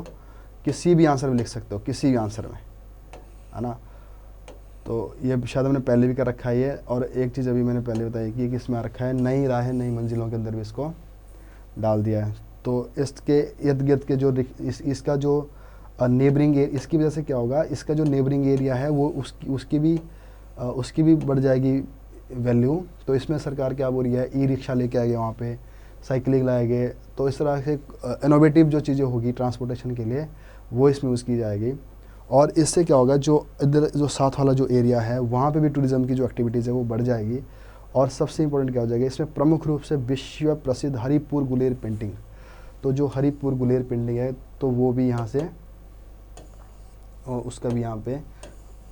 किसी भी आंसर में लिख सकते हो, किसी भी आंसर में, है ना। तो ये शायद हमने पहले भी कर रखा है ये। और एक चीज़ अभी मैंने पहले बताई कि इसमें आ रखा है नई राहें नई मंजिलों के अंदर भी इसको डाल दिया है। तो इसके इर्द गिर्द के जो इसका जो नेबरिंग, इसकी वजह से क्या होगा, इसका जो नेबरिंग एरिया है वो उसकी भी बढ़ जाएगी वैल्यू। तो इसमें सरकार क्या बोल रही है, ई रिक्शा लेके आएंगे वहाँ पे, साइकिलिंग लाएंगे। तो इस तरह से इनोवेटिव जो चीज़ें होगी ट्रांसपोर्टेशन के लिए वो इसमें यूज़ की जाएगी। और इससे क्या होगा, जो इधर जो साथ वाला जो एरिया है वहाँ पे भी टूरिज़्म की जो एक्टिविटीज़ है वो बढ़ जाएगी। और सबसे इम्पोर्टेंट क्या हो जाएगा, इसमें प्रमुख रूप से विश्व प्रसिद्ध हरिपुर गुलेर पेंटिंग, तो जो हरिपुर गुलेर पेंटिंग है तो वो भी यहाँ से, और उसका भी यहाँ पे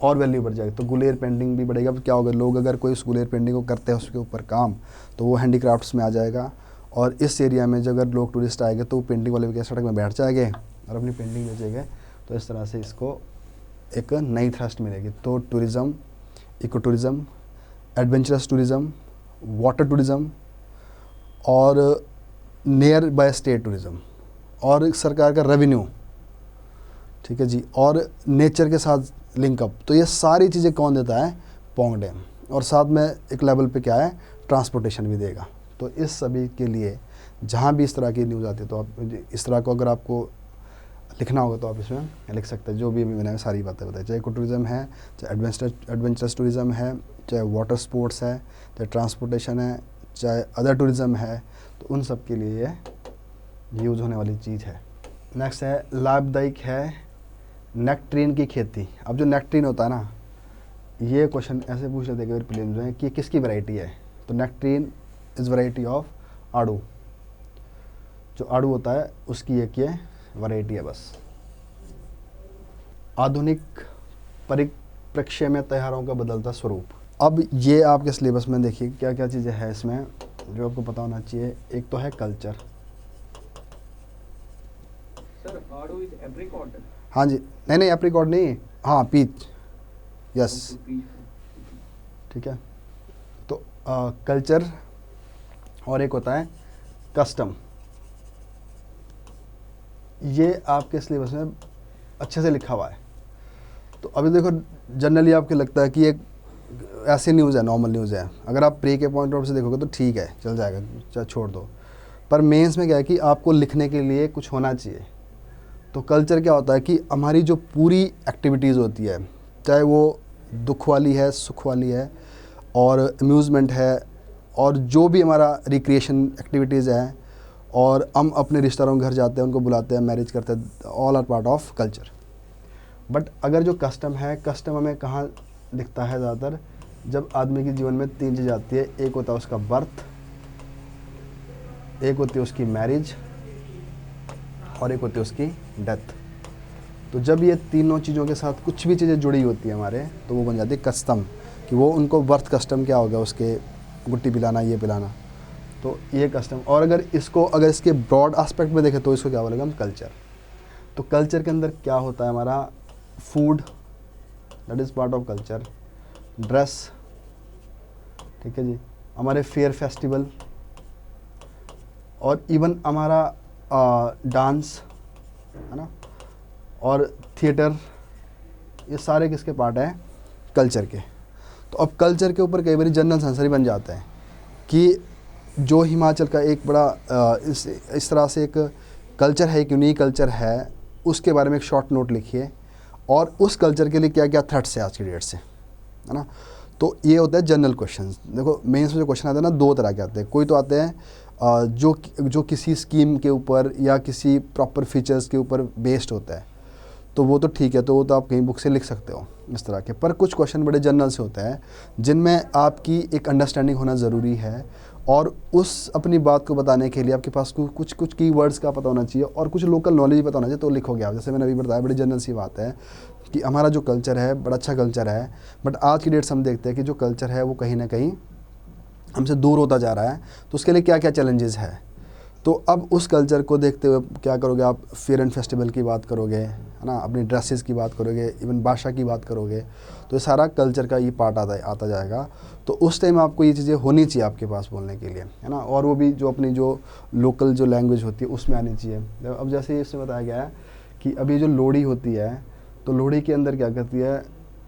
और वैल्यू बढ़ जाएगी। तो गुलेर पेंटिंग भी बढ़ेगा। क्या होगा, लोग अगर कोई उस गुलेर पेंटिंग को करते हैं उसके ऊपर काम, तो वो हैंडीक्राफ्ट्स में आ जाएगा। और इस एरिया में जब अगर लोग टूरिस्ट आएंगे तो पेंटिंग वाले भी सड़क में बैठ जाएंगे और अपनी पेंटिंग बेचेंगे। तो इस तरह से इसको एक नई थ्रस्ट मिलेगी। तो tourism, eco tourism, adventurous tourism, water tourism और नियर बाय स्टेट टूरिज़्म, और सरकार का रेवेन्यू, ठीक है जी, और नेचर के साथ लिंकअप। तो ये सारी चीज़ें कौन देता है, पौंग डैम। और साथ में एक लेवल पे क्या है, ट्रांसपोर्टेशन भी देगा। तो इस सभी के लिए जहाँ भी इस तरह की न्यूज़ आती है, तो आप इस तरह को अगर आपको लिखना होगा तो आप इसमें लिख सकते हैं। जो भी मैंने सारी बातें बताई, चाहे इको टूरिज़्म है, चाहे एडवेंचरस टूरिज़्म है, चाहे वाटर स्पोर्ट्स है, चाहे ट्रांसपोर्टेशन है, चाहे अदर टूरिज़्म है, तो उन सब के लिए ये यूज़ होने वाली चीज़ है। नेक्स्ट है लाभदायक है नेक्ट्रीन की खेती। अब जो नेक्ट्रीन होता है ना, ये क्वेश्चन ऐसे पूछ लेते हैं प्रीलिम्स में कि किसकी वैरायटी है। तो नेक्ट्रीन इज़ वैरायटी ऑफ आड़ू। जो आड़ू होता है उसकी एक ये वैरायटी है बस। आधुनिक परिप्रेक्ष्य में त्योहारों का बदलता स्वरूप। अब ये आपके सिलेबस में देखिए क्या क्या चीज़ें हैं इसमें जो आपको पता होना चाहिए। एक तो है कल्चर। सर आड़ू इज एप्रिकॉट। हाँ जी, नहीं एप्रिकॉट नहीं, हाँ पीच, यस, ठीक है। तो कल्चर और एक होता है कस्टम। ये आपके सिलेबस में अच्छे से लिखा हुआ है। तो अभी देखो जनरली आपको लगता है कि एक ऐसी न्यूज़ है, नॉर्मल न्यूज़ है, अगर आप प्री के पॉइंट ऑफ से देखोगे तो ठीक है, चल जाएगा, छोड़ दो। पर मेंस में क्या है कि आपको लिखने के लिए कुछ होना चाहिए। तो कल्चर क्या होता है कि हमारी जो पूरी एक्टिविटीज़ होती है, चाहे वो दुख वाली है, सुख वाली है, और अम्यूज़मेंट है, और जो भी हमारा रिक्रिएशन एक्टिविटीज़ है, और हम अपने रिश्तेदारों के घर जाते हैं, उनको बुलाते हैं, मैरिज करते हैं, all are part of culture. But अगर जो कस्टम है, कस्टम हमें कहाँ दिखता है ज़्यादातर, जब आदमी के जीवन में 3 चीज़ आती है। एक होता है उसका बर्थ, एक होती है उसकी मैरिज, और एक होती है उसकी डेथ। तो जब ये तीनों चीज़ों के साथ कुछ भी चीज़ें जुड़ी होती है हमारे, तो वो बन जाती है कस्टम। कि वो उनको बर्थ कस्टम क्या होगा, उसके गुट्टी पिलाना, ये पिलाना, तो ये कस्टम। और अगर इसके ब्रॉड एस्पेक्ट में देखें तो इसको क्या बोलेगा हम, कल्चर। तो कल्चर के अंदर क्या होता है हमारा, food, that is part of culture, dress, ठीक है जी, हमारे फेयर फेस्टिवल, और इवन हमारा डांस, है ना, और थिएटर, ये सारे किसके पार्ट हैं, कल्चर के। तो अब कल्चर के ऊपर कई बार जनरल आंसर ही बन जाता है कि जो हिमाचल का एक बड़ा इस तरह से एक कल्चर है, एक यूनिक कल्चर है, उसके बारे में एक शॉर्ट नोट लिखिए, और उस कल्चर के लिए क्या क्या थ्रेट्स है आज की डेट से, है ना। तो ये होता है जनरल क्वेश्चन। देखो मेंस में जो क्वेश्चन आते हैं ना, 2 तरह के आते हैं। कोई तो आते हैं जो किसी स्कीम के ऊपर या किसी प्रॉपर फीचर्स के ऊपर बेस्ड होता है, तो वो तो ठीक है, तो वो तो आप कहीं बुक से लिख सकते हो इस तरह के। पर कुछ क्वेश्चन बड़े जनरल से होते हैं जिनमें आपकी एक अंडरस्टैंडिंग होना ज़रूरी है, और उस अपनी बात को बताने के लिए आपके पास कुछ कीवर्ड्स का पता होना चाहिए, और कुछ लोकल नॉलेज भी पता होना चाहिए। तो लिखोगे आप, जैसे मैंने अभी बताया, बड़ी जनरल सी बात है कि हमारा जो कल्चर है बड़ा अच्छा कल्चर है, बट आज की डेट से हम देखते हैं कि जो कल्चर है वो कहीं ना कहीं हमसे दूर होता जा रहा है। तो उसके लिए क्या क्या चैलेंजेस है। तो अब उस कल्चर को देखते हुए क्या करोगे आप, फेयर एंड फेस्टिवल की बात करोगे, है ना, अपनी ड्रेसेस की बात करोगे, इवन भाषा की बात करोगे, तो ये सारा कल्चर का ये पार्ट आता जाएगा। तो उस टाइम आपको ये चीज़ें होनी चाहिए आपके पास बोलने के लिए, है ना, और वो भी जो अपनी जो लोकल जो लैंग्वेज होती है उसमें आनी चाहिए। अब जैसे इसमें बताया गया है कि अभी जो लोहड़ी होती है, तो लोहड़ी के अंदर क्या करती है,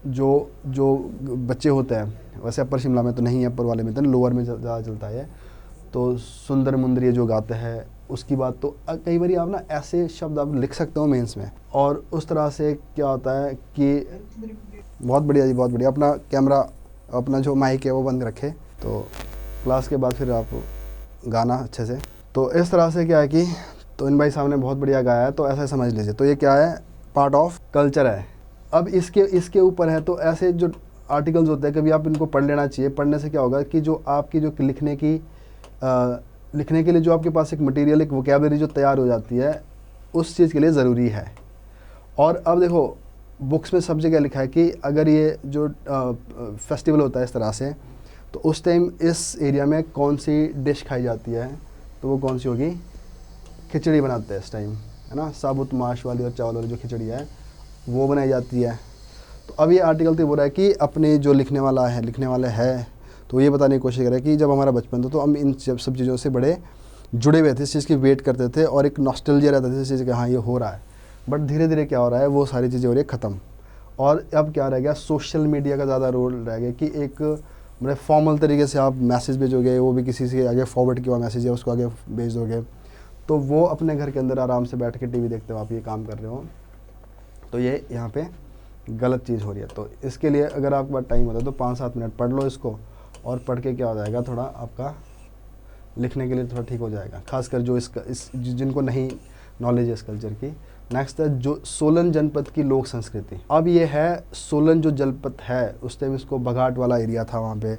जो जो बच्चे होते हैं, वैसे अपर शिमला में तो नहीं है, अपर वाले में तो लोअर में ज़्यादा चलता है, तो सुंदर मुंदर ये जो गाते हैं उसकी बात। तो कई बार आप ना ऐसे शब्द आप लिख सकते हो मेंस में, और उस तरह से क्या होता है कि बहुत बढ़िया जी, बहुत बढ़िया। अपना कैमरा, अपना जो माइक है वो बंद रखे, तो क्लास के बाद फिर आप गाना अच्छे से। तो इस तरह से क्या है कि तो इन भाई साहब ने बहुत बढ़िया गाया है, तो ऐसा समझ लीजिए। तो ये क्या है, पार्ट ऑफ कल्चर है। अब इसके ऊपर है, तो ऐसे जो आर्टिकल्स होते हैं कभी आप इनको पढ़ लेना चाहिए। पढ़ने से क्या होगा कि जो आपकी जो लिखने के लिए जो आपके पास एक मटेरियल, एक वोकैबलरी जो तैयार हो जाती है, उस चीज़ के लिए ज़रूरी है। और अब देखो बुक्स में सब जगह लिखा है कि अगर ये जो फेस्टिवल होता है इस तरह से, तो उस टाइम इस एरिया में कौन सी डिश खाई जाती है, तो वो कौन सी होगी, खिचड़ी बनाते हैं इस टाइम, है ना, साबुत माश वाली और चावल वाली जो खिचड़ी है वो बनाई जाती है। तो अब ये आर्टिकल तो बोल रहा है कि अपने जो लिखने वाले है तो ये बताने की कोशिश करें कि जब हमारा बचपन था तो हम इन सब चीज़ों से बड़े जुड़े हुए थे, इस चीज़ की वेट करते थे और एक नॉस्टैल्जिया रहता था इस चीज़ का, हाँ ये हो रहा है। बट धीरे धीरे क्या हो रहा है, वो सारी चीज़ें हो रही है ख़त्म। और अब क्या रह गया, सोशल मीडिया का ज़्यादा रोल रह गया कि एक मतलब फॉर्मल तरीके से आप मैसेज भेजोगे, वो भी किसी से आगे फॉरवर्ड किया हुआ मैसेज है उसको आगे भेज दोगे, तो वो अपने घर के अंदर आराम से बैठ के टीवी देखते हो, आप ये काम कर रहे हो, तो ये यहाँ पे गलत चीज़ हो रही है। तो इसके लिए अगर आपके पास टाइम होता है तो 5-7 मिनट पढ़ लो इसको, और पढ़ के क्या हो जाएगा, थोड़ा आपका लिखने के लिए थोड़ा ठीक हो जाएगा, खासकर जो जिनको नहीं नॉलेज है इस कल्चर की। नेक्स्ट है जो सोलन जनपद की लोक संस्कृति। अब ये है सोलन जो जनपद है, उस टाइम इसको बघाट वाला एरिया था, वहाँ पे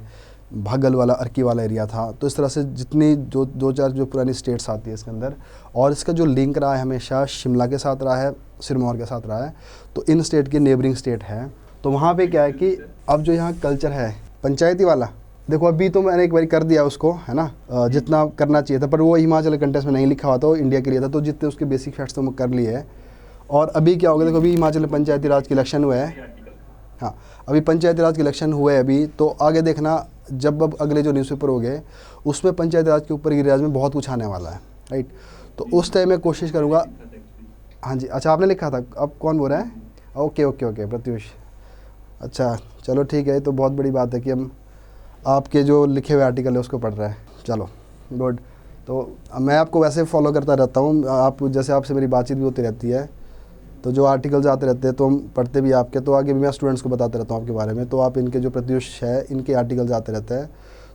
भागल वाला, अर्की वाला एरिया था। तो इस तरह से जितनी जो 2-4 जो पुरानी स्टेट्स आती है इसके अंदर, और इसका जो लिंक रहा है हमेशा शिमला के साथ रहा है, सिरमौर के साथ रहा है, तो इन स्टेट की नेबरिंग स्टेट है। तो वहाँ पे क्या है कि अब जो यहाँ कल्चर है पंचायती वाला, देखो अभी तो मैंने एक बार कर दिया उसको, है ना, जितना करना चाहिए था, पर वो हिमाचल कंटेस्ट में नहीं लिखा हुआ था, वो इंडिया के लिए था, तो जितने उसके बेसिक फैक्ट्स तो मैं कर लिए है। और अभी क्या होगा, देखो अभी हिमाचल पंचायती राज के इलेक्शन हुए हैं, हाँ अभी पंचायती राज के इलेक्शन हुए अभी, तो आगे देखना जब अब अगले जो न्यूज़पेपर हो गए उसमें पंचायती राज के ऊपर गिरिराज में बहुत कुछ आने वाला है, राइट। तो उस टाइम मैं कोशिश करूँगा। हाँ जी, अच्छा आपने लिखा था, अब कौन बोल रहा है, ओके ओके ओके प्रत्युष, अच्छा चलो ठीक है, तो बहुत बड़ी बात है कि हम आपके जो लिखे हुए आर्टिकल है उसको पढ़ रहे हैं, चलो गुड। तो मैं आपको वैसे फॉलो करता रहता हूँ, आप जैसे आपसे मेरी बातचीत भी होती रहती है, तो जो आर्टिकल्स आते रहते हैं तो हम पढ़ते भी आपके, तो आगे भी मैं स्टूडेंट्स को बताते रहता हूँ आपके बारे में। तो आप इनके जो प्रत्युष है इनके आर्टिकल्स आते रहते हैं,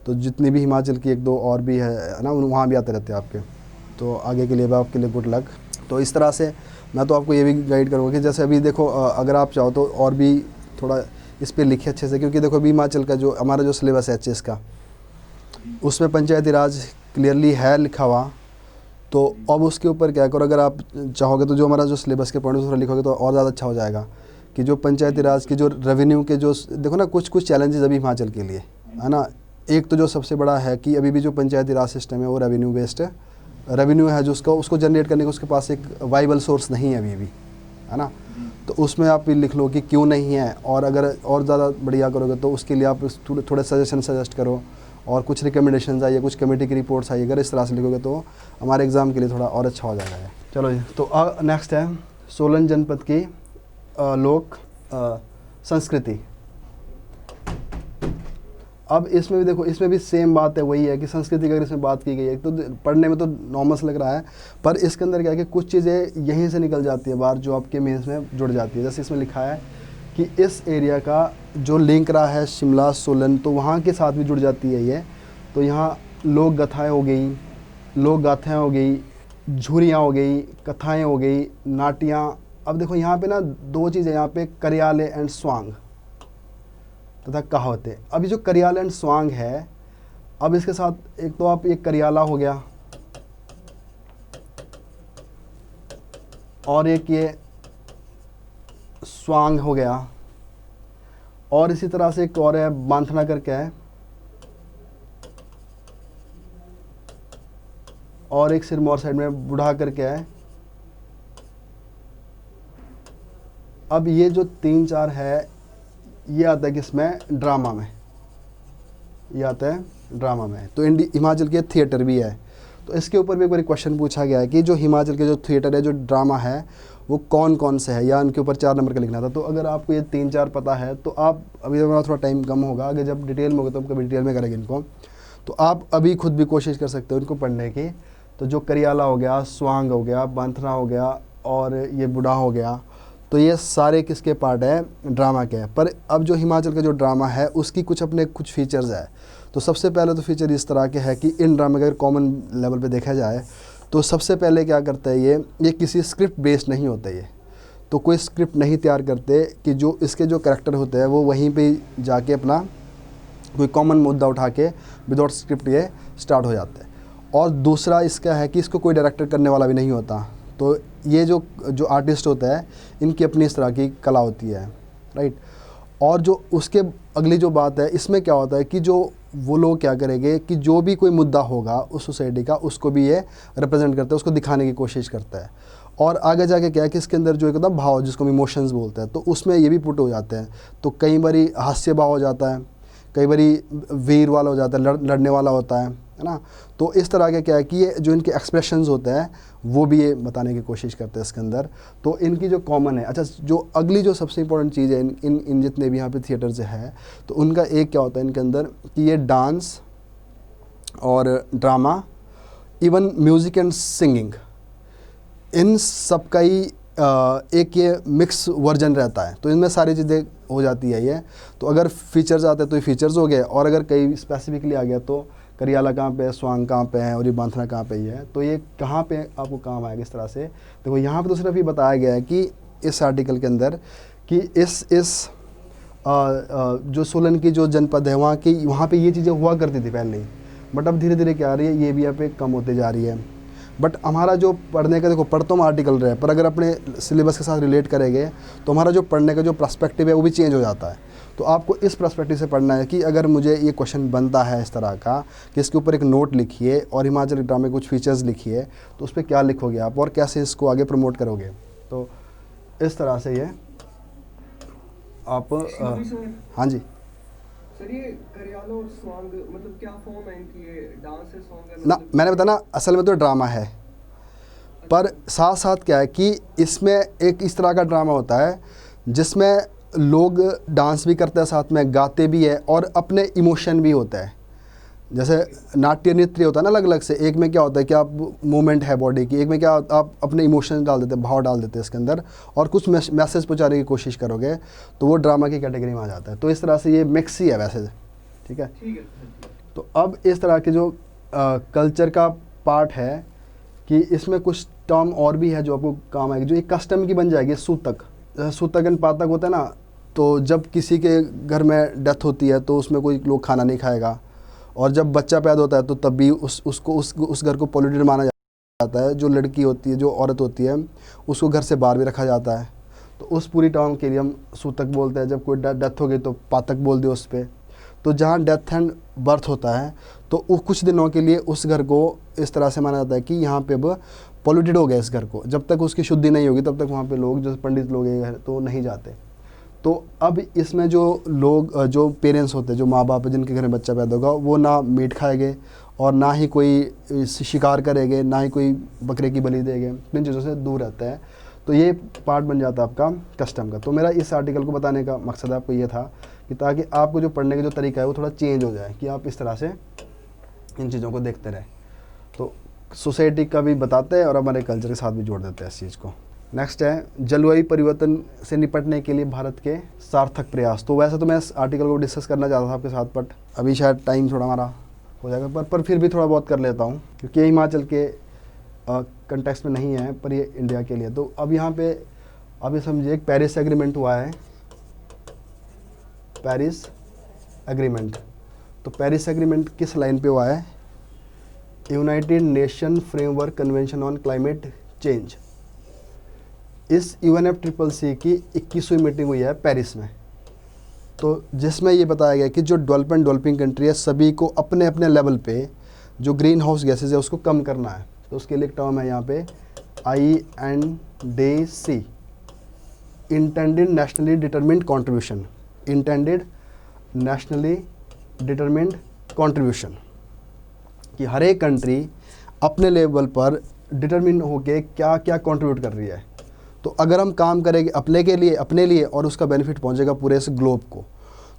तो जितनी भी हिमाचल की 1-2 और भी है ना, वहाँ भी आते रहते हैं आपके। तो आगे के लिए भी आपके लिए गुड लक। तो इस तरह से मैं तो आपको ये भी गाइड करूँगा कि जैसे अभी देखो अगर आप चाहो तो और भी थोड़ा इस पर लिखे अच्छे से, क्योंकि देखो अभी हिमाचल का जो हमारा जो सिलेबस है एचएस का, उसमें पंचायती राज क्लियरली है लिखा हुआ। तो अब उसके ऊपर क्या करो, अगर आप चाहोगे तो जो हमारा जो सिलेबस के पॉइंट थोड़ा लिखोगे तो और ज़्यादा अच्छा हो जाएगा कि जो पंचायती राज की जो रेवेन्यू के जो देखो ना कुछ चैलेंजेस अभी हिमाचल के लिए, है ना। एक तो जो सबसे बड़ा है कि अभी भी जो पंचायती राज सिस्टम है वो रेवेन्यू बेस्ड है, रेवेन्यू है जो उसको जनरेट करने का उसके पास एक वाइबल सोर्स नहीं है अभी भी, है ना। तो उसमें आप लिख लो कि क्यों नहीं है, और अगर और ज़्यादा बढ़िया करोगे तो उसके लिए आप थोड़े सजेशन सजेस्ट करो, और कुछ रिकमेंडेशन आइए, कुछ कमेटी की रिपोर्ट्स आइए। अगर इस तरह से लिखोगे तो हमारे एग्ज़ाम के लिए थोड़ा और अच्छा हो जाएगा। चलो जी, तो नेक्स्ट है सोलन जनपद की लोक संस्कृति। अब इसमें भी देखो, इसमें भी सेम बात है, वही है कि संस्कृति की अगर इसमें बात की गई है तो पढ़ने में तो नॉर्मल लग रहा है, पर इसके अंदर क्या है कि कुछ चीज़ें यहीं से निकल जाती है बाहर, जो आपके मेंस में जुड़ जाती है। जैसे इसमें लिखा है कि इस एरिया का जो लिंक रहा है शिमला सोलन, तो वहाँ के साथ भी जुड़ जाती है ये। तो यहाँ लोक गाथाएँ हो गई, लोक गाथाएँ हो गई, झूरियाँ हो गई, कथाएँ हो गई, नाटियाँ। अब देखो यहाँ पे ना 2 चीज़ें, यहाँ पे करियाले एंड स्वांग तथा कहावतें। अभी जो करियाल एंड स्वांग है, अब इसके साथ एक तो आप एक करियाला हो गया और एक ये स्वांग हो गया, और इसी तरह से एक और है बांथना करके है, और एक सिरमौर साइड में बुढ़ा करके है। अब ये जो 3-4 है ये आता है किसमें, ड्रामा में, ये आता है ड्रामा में। तो हिमाचल के थिएटर भी है। तो इसके ऊपर भी एक बार क्वेश्चन पूछा गया है कि जो हिमाचल के जो थिएटर है, जो ड्रामा है, वो कौन कौन से है, या उनके ऊपर 4 नंबर का लिखना था। तो अगर आपको ये 3-4 पता है तो आप अभी, हमारा थोड़ा टाइम कम होगा, आगे जब डिटेल में होगा तो हम कभी डिटेल में करेंगे इनको, तो आप अभी खुद भी कोशिश कर सकते हो इनको पढ़ने की। तो जो करियाला हो गया, स्वांग हो गया, बांथरा हो गया और ये बुढ़ा हो गया, तो ये सारे किसके पार्ट है, ड्रामा के हैं। पर अब जो हिमाचल का जो ड्रामा है उसकी कुछ फीचर्स है। तो सबसे पहले तो फीचर इस तरह के है कि इन ड्रामा का अगर कॉमन लेवल पे देखा जाए तो सबसे पहले क्या करता है, ये किसी स्क्रिप्ट बेस्ड नहीं होता। ये तो कोई स्क्रिप्ट नहीं तैयार करते कि जो इसके जो कैरेक्टर होते हैं वो वहीं पे जाके अपना कोई कॉमन मुद्दा उठा के विदाउट स्क्रिप्ट ये स्टार्ट हो जाता है। और दूसरा इसका है कि इसको कोई डायरेक्टर करने वाला भी नहीं होता। तो ये जो आर्टिस्ट होता है इनकी अपनी इस तरह की कला होती है, राइट। और जो उसके अगली जो बात है, इसमें क्या होता है कि जो वो लोग क्या करेंगे कि जो भी कोई मुद्दा होगा उस सोसाइटी का, उसको भी ये रिप्रेजेंट करता है, उसको दिखाने की कोशिश करता है। और आगे जाके क्या है कि इसके अंदर जो एक होता है भाव, जिसको हम इमोशंस बोलते हैं, तो उसमें ये भी पुट हो जाते हैं। तो कई बारी हास्य भाव हो जाता है, कई बारी वीर वाला हो जाता है, लड़ने वाला होता है ना। तो इस तरह के क्या है कि ये जो इनके एक्सप्रेशंस होते हैं वो भी ये बताने की कोशिश करते हैं इसके अंदर। तो इनकी जो कॉमन है, अच्छा, जो अगली जो सबसे इंपॉर्टेंट चीज़ है इन जितने भी यहाँ पे थिएटर्स है, तो उनका एक क्या होता है इनके अंदर कि ये डांस और drama, even music and singing, इन सब का ही एक ये मिक्स वर्जन रहता है। तो इनमें सारी चीज़ें हो जाती है ये। तो अगर फीचर्स आते हैं तो ये फीचर्स हो गए, और अगर कई स्पेसिफिकली आ गया तो करियाला कहाँ पे है, स्वांग कहाँ पे है और ये बांथरा कहाँ पे ही है, तो ये कहाँ पे आपको काम आएगा इस तरह से। देखो यहाँ पे तो सिर्फ ये बताया गया है कि इस आर्टिकल के अंदर कि इस जो सोलन की जो जनपद है वहाँ पे ये चीज़ें हुआ करती थी पहले ही, बट अब धीरे धीरे क्या आ रही है, ये भी यहाँ पे कम होते जा रही है। बट हमारा जो पढ़ने का, देखो पढ़ तो हम आर्टिकल रहे, पर अगर अपने सिलेबस के साथ रिलेट करेंगे तो हमारा जो पढ़ने का जो पर्सपेक्टिव है वो भी चेंज हो जाता है। तो आपको इस पर्सपेक्टिव से पढ़ना है कि अगर मुझे ये क्वेश्चन बनता है इस तरह का कि इसके ऊपर एक नोट लिखिए और हिमाचल ड्रामे के कुछ फीचर्स लिखिए, तो उस पर क्या लिखोगे आप और कैसे इसको आगे प्रमोट करोगे। तो इस तरह से ये आप हाँ जी सर, ये करियाला और स्वांग मतलब क्या फॉर्म है इनकी, ये डांस है, सॉन्ग है ना, मतलब मैंने बताया ना असल में तो ड्रामा है, पर साथ साथ क्या है कि इसमें एक इस तरह का ड्रामा होता है जिसमें लोग डांस भी करते हैं, साथ में गाते भी है और अपने इमोशन भी होता है। जैसे नाट्य नृत्य होता है ना अलग अलग से, एक में क्या होता है कि आप मूवमेंट है बॉडी की, एक में क्या आप अपने इमोशन डाल देते हैं, भाव डाल देते हैं इसके अंदर और कुछ मैसेज पहुंचाने की कोशिश करोगे, तो वो ड्रामा की कैटेगरी में आ जाता है। तो इस तरह से ये मिक्स ही है वैसे, ठीक है। तो अब इस तरह के जो कल्चर का पार्ट है कि इसमें कुछ टर्म और भी है जो आपको काम आएगी, जो एक कस्टम की बन जाएगी। सूतक, सूतक एंड पातक होता है ना, तो जब किसी के घर में डेथ होती है तो उसमें कोई लोग खाना नहीं खाएगा, और जब बच्चा पैदा होता है तो तब भी उस घर को पॉल्यूटेड माना जाता है। जो लड़की होती है, जो औरत होती है, उसको घर से बाहर भी रखा जाता है। तो उस पूरी टर्म के लिए हम सूतक बोलते हैं। जब कोई डेथ हो गई तो पातक बोल दिया उस पर। तो जहाँ डेथ एंड बर्थ होता है तो कुछ दिनों के लिए उस घर को इस तरह से माना जाता है कि यहाँ पे अब पॉल्यूटेड हो गया इस घर को। जब तक उसकी शुद्धि नहीं होगी तब तक वहाँ पे लोग, जो पंडित लोग हैं, तो नहीं जाते। तो अब इसमें जो लोग, जो पेरेंट्स होते हैं, जो माँ बाप जिनके घर में बच्चा पैदा होगा, वो ना मीट खाएंगे और ना ही कोई शिकार करेंगे, ना ही कोई बकरे की बलि देंगे, इन चीज़ों से दूर रहता है। तो ये पार्ट बन जाता है आपका कस्टम का। तो मेरा इस आर्टिकल को बताने का मकसद आपको ये था कि ताकि आपको जो पढ़ने का जो तरीका है वो थोड़ा चेंज हो जाए, कि आप इस तरह से इन चीज़ों को देखते रहें। तो सोसाइटी का भी बताते हैं और हमारे कल्चर के साथ भी जोड़ देते हैं इस चीज़ को। नेक्स्ट है जलवायु परिवर्तन से निपटने के लिए भारत के सार्थक प्रयास। तो वैसे तो मैं इस आर्टिकल को डिस्कस करना चाहता था आपके साथ, बट अभी शायद टाइम थोड़ा हमारा हो जाएगा, पर फिर भी थोड़ा बहुत कर लेता हूँ क्योंकि ये हिमाचल के कंटेक्स्ट में नहीं है, पर ये इंडिया के लिए। तो अब यहाँ पे अभी समझिए एक पेरिस एग्रीमेंट हुआ है, पेरिस एग्रीमेंट। तो पेरिस एग्रीमेंट किस लाइन पे हुआ है? United nation framework convention on climate change. इस UNFCCC की 21वीं मीटिंग हुई है पेरिस में। तो जिसमें ये बताया गया कि जो डेवलपिंग कंट्री है, सभी को अपने अपने लेवल पे जो ग्रीन हाउस गैसेज है उसको कम करना है। तो उसके लिए एक टर्म है यहाँ पे INDC, intended nationally determined contribution, intended nationally determined contribution, कि हर एक कंट्री अपने लेवल पर डिटरमिन होके क्या क्या कंट्रीब्यूट कर रही है। तो अगर हम काम करेंगे अपने लिए और उसका बेनिफिट पहुंचेगा पूरे इस ग्लोब को।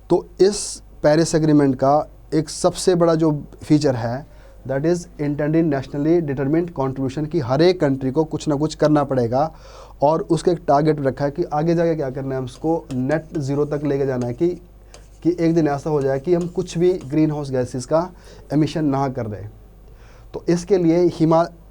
तो इस पेरिस एग्रीमेंट का एक सबसे बड़ा जो फीचर है that is intended nationally determined contribution, कि हर एक कंट्री को कुछ ना कुछ करना पड़ेगा और उसका एक टारगेट रखा है कि आगे जाके क्या करना है, उसको नेट ज़ीरो तक लेके जाना है, कि एक दिन ऐसा हो जाए कि हम कुछ भी ग्रीन हाउस गैसेस का एमिशन ना कर रहे। तो इसके लिए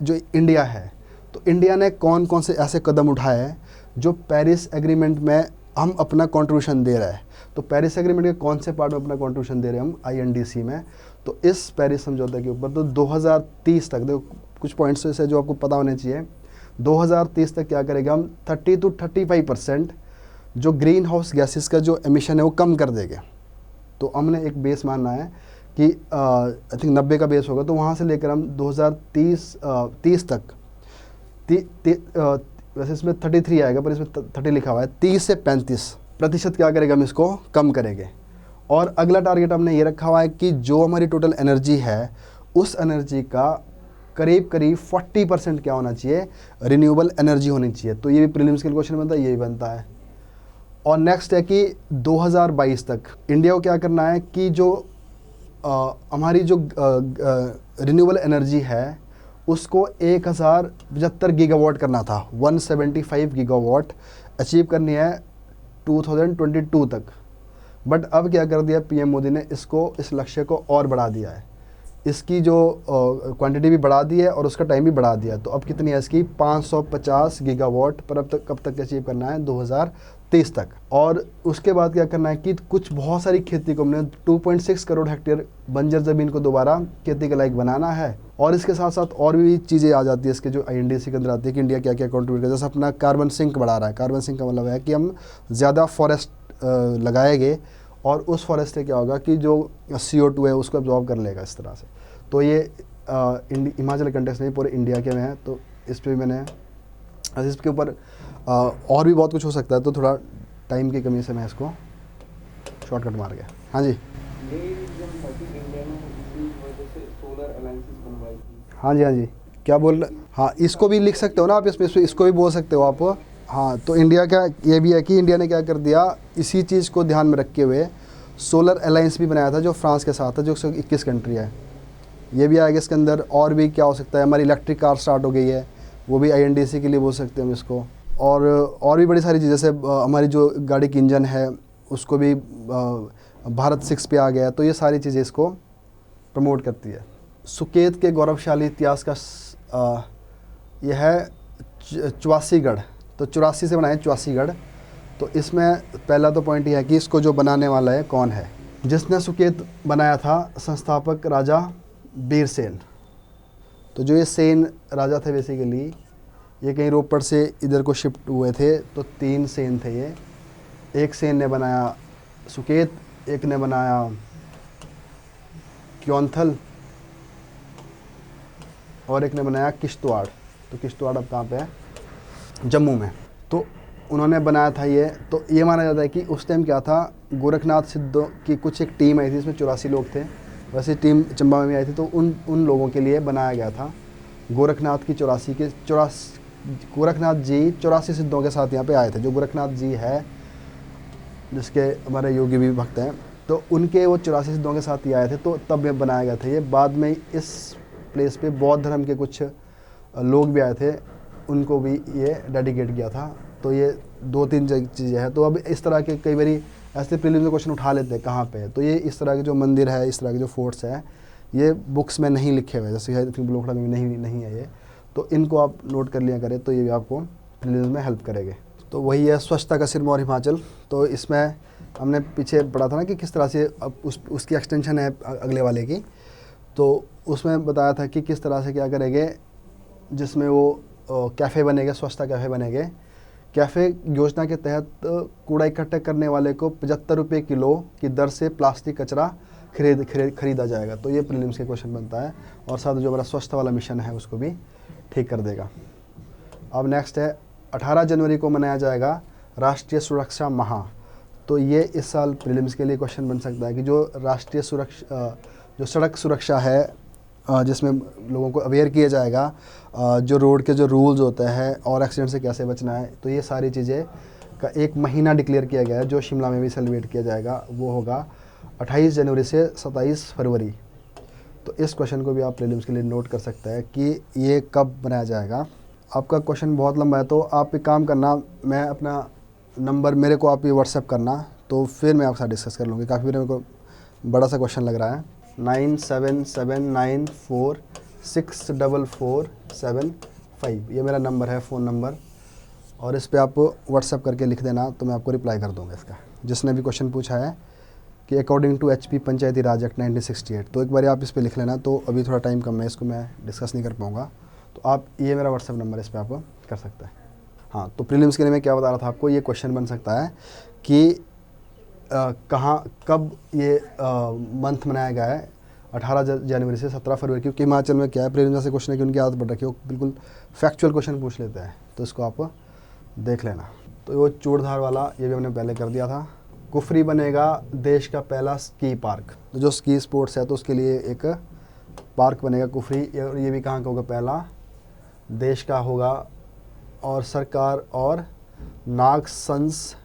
जो इंडिया है, तो इंडिया ने कौन कौन से ऐसे कदम उठाए हैं जो पेरिस एग्रीमेंट में हम अपना कंट्रीब्यूशन दे रहा है। तो पेरिस एग्रीमेंट के कौन से पार्ट में अपना कंट्रीब्यूशन दे रहे हैं हम INDC में। तो इस पेरिस समझौते के ऊपर तो 2030 तक, देखो कुछ पॉइंट्स ऐसे जो आपको पता होने चाहिए, 2030 तक क्या करेगा हम 30 to 35% जो ग्रीन हाउस गैसेस का जो एमिशन है वो कम कर देंगे। तो हमने एक बेस मानना है कि आई थिंक 90 का बेस होगा, तो वहाँ से लेकर हम 2030 तक वैसे इसमें 33 आएगा पर इसमें 30 लिखा हुआ है, 30 से 35% क्या करेगा हम इसको कम करेंगे। और अगला टारगेट हमने ये रखा हुआ है कि जो हमारी टोटल एनर्जी है उस एनर्जी का करीब 40% क्या होना चाहिए, रिन्यूएबल एनर्जी होनी चाहिए। तो ये भी प्रीलिम्स के क्वेश्चन बनता है, यही बनता है। और नेक्स्ट है कि 2022 तक इंडिया को क्या करना है कि जो हमारी जो रिन्यूएबल एनर्जी है उसको 1075 गीगावाट करना था, 175 गीगावाट अचीव करनी है 2022 तक। बट अब क्या कर दिया PM मोदी ने, इस लक्ष्य को और बढ़ा दिया है, इसकी जो क्वांटिटी भी बढ़ा दी है और उसका टाइम भी बढ़ा दिया है। तो अब कितनी है इसकी, 550 गीगावाट पर। अब तक कब तक अचीव करना है, 2030 तक। और उसके बाद क्या करना है कि कुछ बहुत सारी खेती को हमने 2.6 करोड़ हेक्टेयर बंजर ज़मीन को दोबारा खेती के लायक बनाना है। और इसके साथ साथ और भी चीज़ें आ जाती है इसके जो INDC के अंदर आती है कि इंडिया क्या क्या कंट्रीब्यूट करे। जैसे अपना कार्बन सिंक बढ़ा रहा है, कार्बन सिंक का मतलब है कि हम ज़्यादा फॉरेस्ट लगाएंगे और उस फॉरेस्ट से क्या होगा कि जो CO2 है उसको एब्जॉर्ब कर लेगा इस तरह से। तो ये हिमाचल कंटेक्स्ट नहीं, पूरे इंडिया के में है। तो इस पर भी मैंने इसके ऊपर और भी बहुत कुछ हो सकता है, तो थोड़ा टाइम की कमी से मैं इसको शॉर्टकट मार गया। हाँ जी, हाँ जी, हाँ जी, क्या बोल रहे, हाँ इसको भी लिख सकते हो ना आप, इसमें इसको भी बोल सकते हो आप। हाँ, तो इंडिया का ये भी है कि इंडिया ने क्या कर दिया, इसी चीज़ को ध्यान में रखते हुए सोलर अलायंस भी बनाया था जो फ्रांस के साथ है, जो 121 कंट्री है। ये भी आएगा इसके अंदर। और भी क्या हो सकता है, हमारी इलेक्ट्रिक कार स्टार्ट हो गई है, वो भी INDC के लिए बोल सकते हैं हम इसको। और भी बड़ी सारी चीज़ें, जैसे हमारी जो गाड़ी की इंजन है उसको भी भारत 6 पे आ गया है। तो ये सारी चीज़ें इसको प्रमोट करती है। सुकेत के गौरवशाली इतिहास का यह है 84 गढ़। तो 84 से बनाए 84 गढ़। तो इसमें पहला तो पॉइंट यह है कि इसको जो बनाने वाला है कौन है, जिसने सुकेत बनाया था संस्थापक राजा बीरसेन। तो जो ये सेन राजा थे बेसिकली, ये कहीं रोपड़ से इधर को शिफ्ट हुए थे। तो 3 सेन थे ये। एक सेन ने बनाया सुकेत, एक ने बनाया क्योंथल और एक ने बनाया किश्तवाड़। तो किश्तवाड़ अब कहाँ पे है, जम्मू में। तो उन्होंने बनाया था ये। तो ये माना जाता है कि उस टाइम क्या था, गोरखनाथ सिद्धों की कुछ एक टीम आई थी, इसमें 84 लोग थे। वैसे टीम चंबा में भी आई थी। तो उन लोगों के लिए बनाया गया था। गोरखनाथ जी 84 सिद्धों के साथ यहाँ पे आए थे। जो गोरखनाथ जी है, जिसके हमारे योगी भी भक्त हैं, तो उनके वो 84 सिद्धों के साथ ही आए थे। तो तब ये बनाया गया था ये। बाद में इस प्लेस पे बौद्ध धर्म के कुछ लोग भी आए थे, उनको भी ये डेडिकेट किया था। तो ये 2-3 चीज़ें हैं। तो अब इस तरह के कई बारी ऐसे प्रीलिम्स में क्वेश्चन उठा लेते हैं कहाँ पे है। तो ये इस तरह के जो मंदिर है, इस तरह के जो फोर्ट्स है, ये बुक्स में नहीं लिखे हुए, जैसे ब्लोखड़ा में नहीं है ये। तो इनको आप नोट कर लिया करें, तो ये भी आपको प्रीलिम्स में हेल्प करेंगे। तो वही है स्वच्छता का सिरमौर हिमाचल। तो इसमें हमने पीछे पढ़ा था ना कि किस तरह से अब उसकी एक्सटेंशन है अगले वाले की। तो उसमें बताया था कि किस तरह से क्या करेंगे, जिसमें वो कैफ़े बनेंगे, स्वच्छता कैफ़े बनेंगे। कैफ़े योजना के तहत कूड़ा इकट्ठा करने वाले को 75 रुपये किलो की दर से प्लास्टिक कचरा खरीदा जाएगा। तो ये प्रीलिम्स के क्वेश्चन बनता है। और साथ जो हमारा स्वच्छता वाला मिशन है उसको भी ठीक कर देगा। अब नेक्स्ट है 18 जनवरी को मनाया जाएगा राष्ट्रीय सुरक्षा माह। तो ये इस साल प्रीलिम्स के लिए क्वेश्चन बन सकता है कि जो राष्ट्रीय सुरक्षा जो सड़क सुरक्षा है, जिसमें लोगों को अवेयर किया जाएगा जो रोड के जो रूल्स होते हैं और एक्सीडेंट से कैसे बचना है, तो ये सारी चीज़ें का एक महीना डिक्लेयर किया गया है जो शिमला में भी सेलिब्रेट किया जाएगा। वो होगा 28 जनवरी से 27 फरवरी। तो इस क्वेश्चन को भी आप प्रीलिम्स के लिए नोट कर सकते हैं कि ये कब बनाया जाएगा। आपका क्वेश्चन बहुत लंबा है, तो आप एक काम करना, मैं अपना नंबर मेरे को आप ये व्हाट्सएप करना, तो फिर मैं आपके साथ डिस्कस कर लूँगी। काफ़ी मेरे को बड़ा सा क्वेश्चन लग रहा है। 9779464475 ये मेरा नंबर है, फ़ोन नंबर, और इस पे आप व्हाट्सएप करके लिख देना तो मैं आपको रिप्लाई कर दूँगा इसका। जिसने भी क्वेश्चन पूछा है कि according to HP Panchayati Raj Act 1968, तो एक बार आप इस पे लिख लेना। तो अभी थोड़ा टाइम कम है, इसको मैं डिस्कस नहीं कर पाऊँगा, तो आप ये मेरा व्हाट्सएप नंबर है, इस पर आप कर सकते हैं। हाँ, तो प्रीलिम्स के लिए मैं क्या बता रहा था आपको, ये क्वेश्चन बन सकता है कि कहाँ कब ये मंथ मनाया गया है 18 जनवरी से 17 फरवरी, क्योंकि हिमाचल में क्या है, प्रीलिम्स से क्वेश्चन है कि उनकी आदत बढ़ रखी है, वो बिल्कुल फैक्चुअल क्वेश्चन पूछ लेते हैं, तो इसको आप देख लेना। तो वो चूड़धार वाला ये भी हमने पहले कर दिया था। कुफरी बनेगा देश का पहला स्की पार्क, तो जो स्की स्पोर्ट्स है तो उसके लिए एक पार्क बनेगा कुफरी, और ये भी कहाँ का होगा, पहला देश का होगा। और सरकार और नागसंस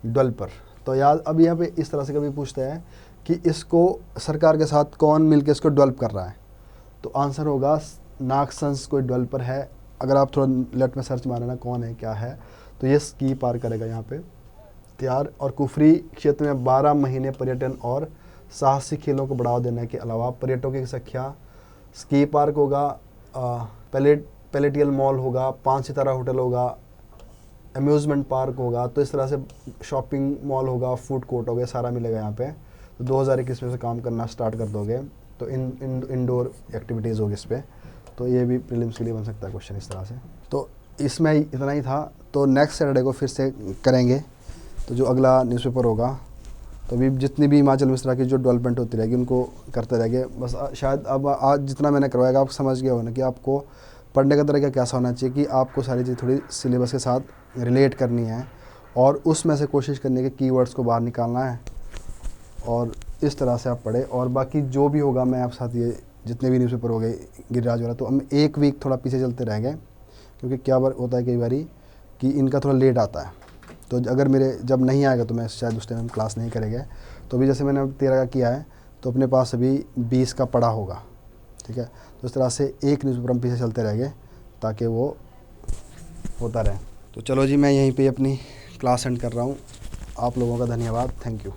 डेवलपर, तो याद अब यहाँ पे इस तरह से कभी पूछते हैं कि इसको सरकार के साथ कौन मिलके इसको डेवलप कर रहा है, तो आंसर होगा नागसंस कोई डेवलपर है। अगर आप थोड़ा नेट में सर्च मारना कौन है क्या है, तो ये स्की पार्क करेगा यहाँ पे तैयार। और कुफरी क्षेत्र में 12 महीने पर्यटन और साहसिक खेलों को बढ़ावा देने के अलावा पर्यटकों की संख्या, स्की पार्क होगा, पैलेटियल मॉल होगा, 5 सितारा होटल होगा, अम्यूज़मेंट पार्क होगा, तो इस तरह से शॉपिंग मॉल होगा, फूड कोर्ट होगा, सारा मिलेगा यहाँ पे। तो 2021 में से काम करना स्टार्ट कर दोगे तो इंडोर एक्टिविटीज़ होगी इस पर। तो ये भी प्रीलिम्स के लिए बन सकता है क्वेश्चन इस तरह से। तो इसमें इतना ही था, तो नेक्स्ट सैटरडे को फिर से करेंगे, तो जो अगला न्यूज़पेपर होगा, तो अभी जितनी भी हिमाचल में इस तरह की जो डेवलपमेंट होती रहेगी उनको करते रहेंगे। बस शायद अब आज जितना मैंने करवाएगा आप समझ गए हो ना कि आपको पढ़ने का तरीका कैसा होना चाहिए, कि आपको सारी चीज़ थोड़ी सिलेबस के साथ रिलेट करनी है और उसमें से कोशिश करनी है कि कीवर्ड्स को बाहर निकालना है, और इस तरह से आप पढ़े। और बाकी जो भी होगा मैं आपके साथ, ये जितने भी न्यूज़पेपर हो गए गिरिराज वाला, तो हम एक वीक थोड़ा पीछे चलते रहेंगे, क्योंकि क्या बार होता है कई बारी कि इनका थोड़ा लेट आता है। तो अगर मेरे जब नहीं आएगा तो मैं शायद उस टाइम हम क्लास नहीं करेंगे। तो अभी जैसे मैंने 13 का किया है, तो अपने पास अभी 20 का पड़ा होगा, ठीक है। तो इस तरह से एक न्यूज़पेपर हम पीछे चलते रहेंगे ताकि वो होता रहे। तो चलो जी, मैं यहीं पे अपनी क्लास एंड कर रहा हूँ। आप लोगों का धन्यवाद, थैंक यू।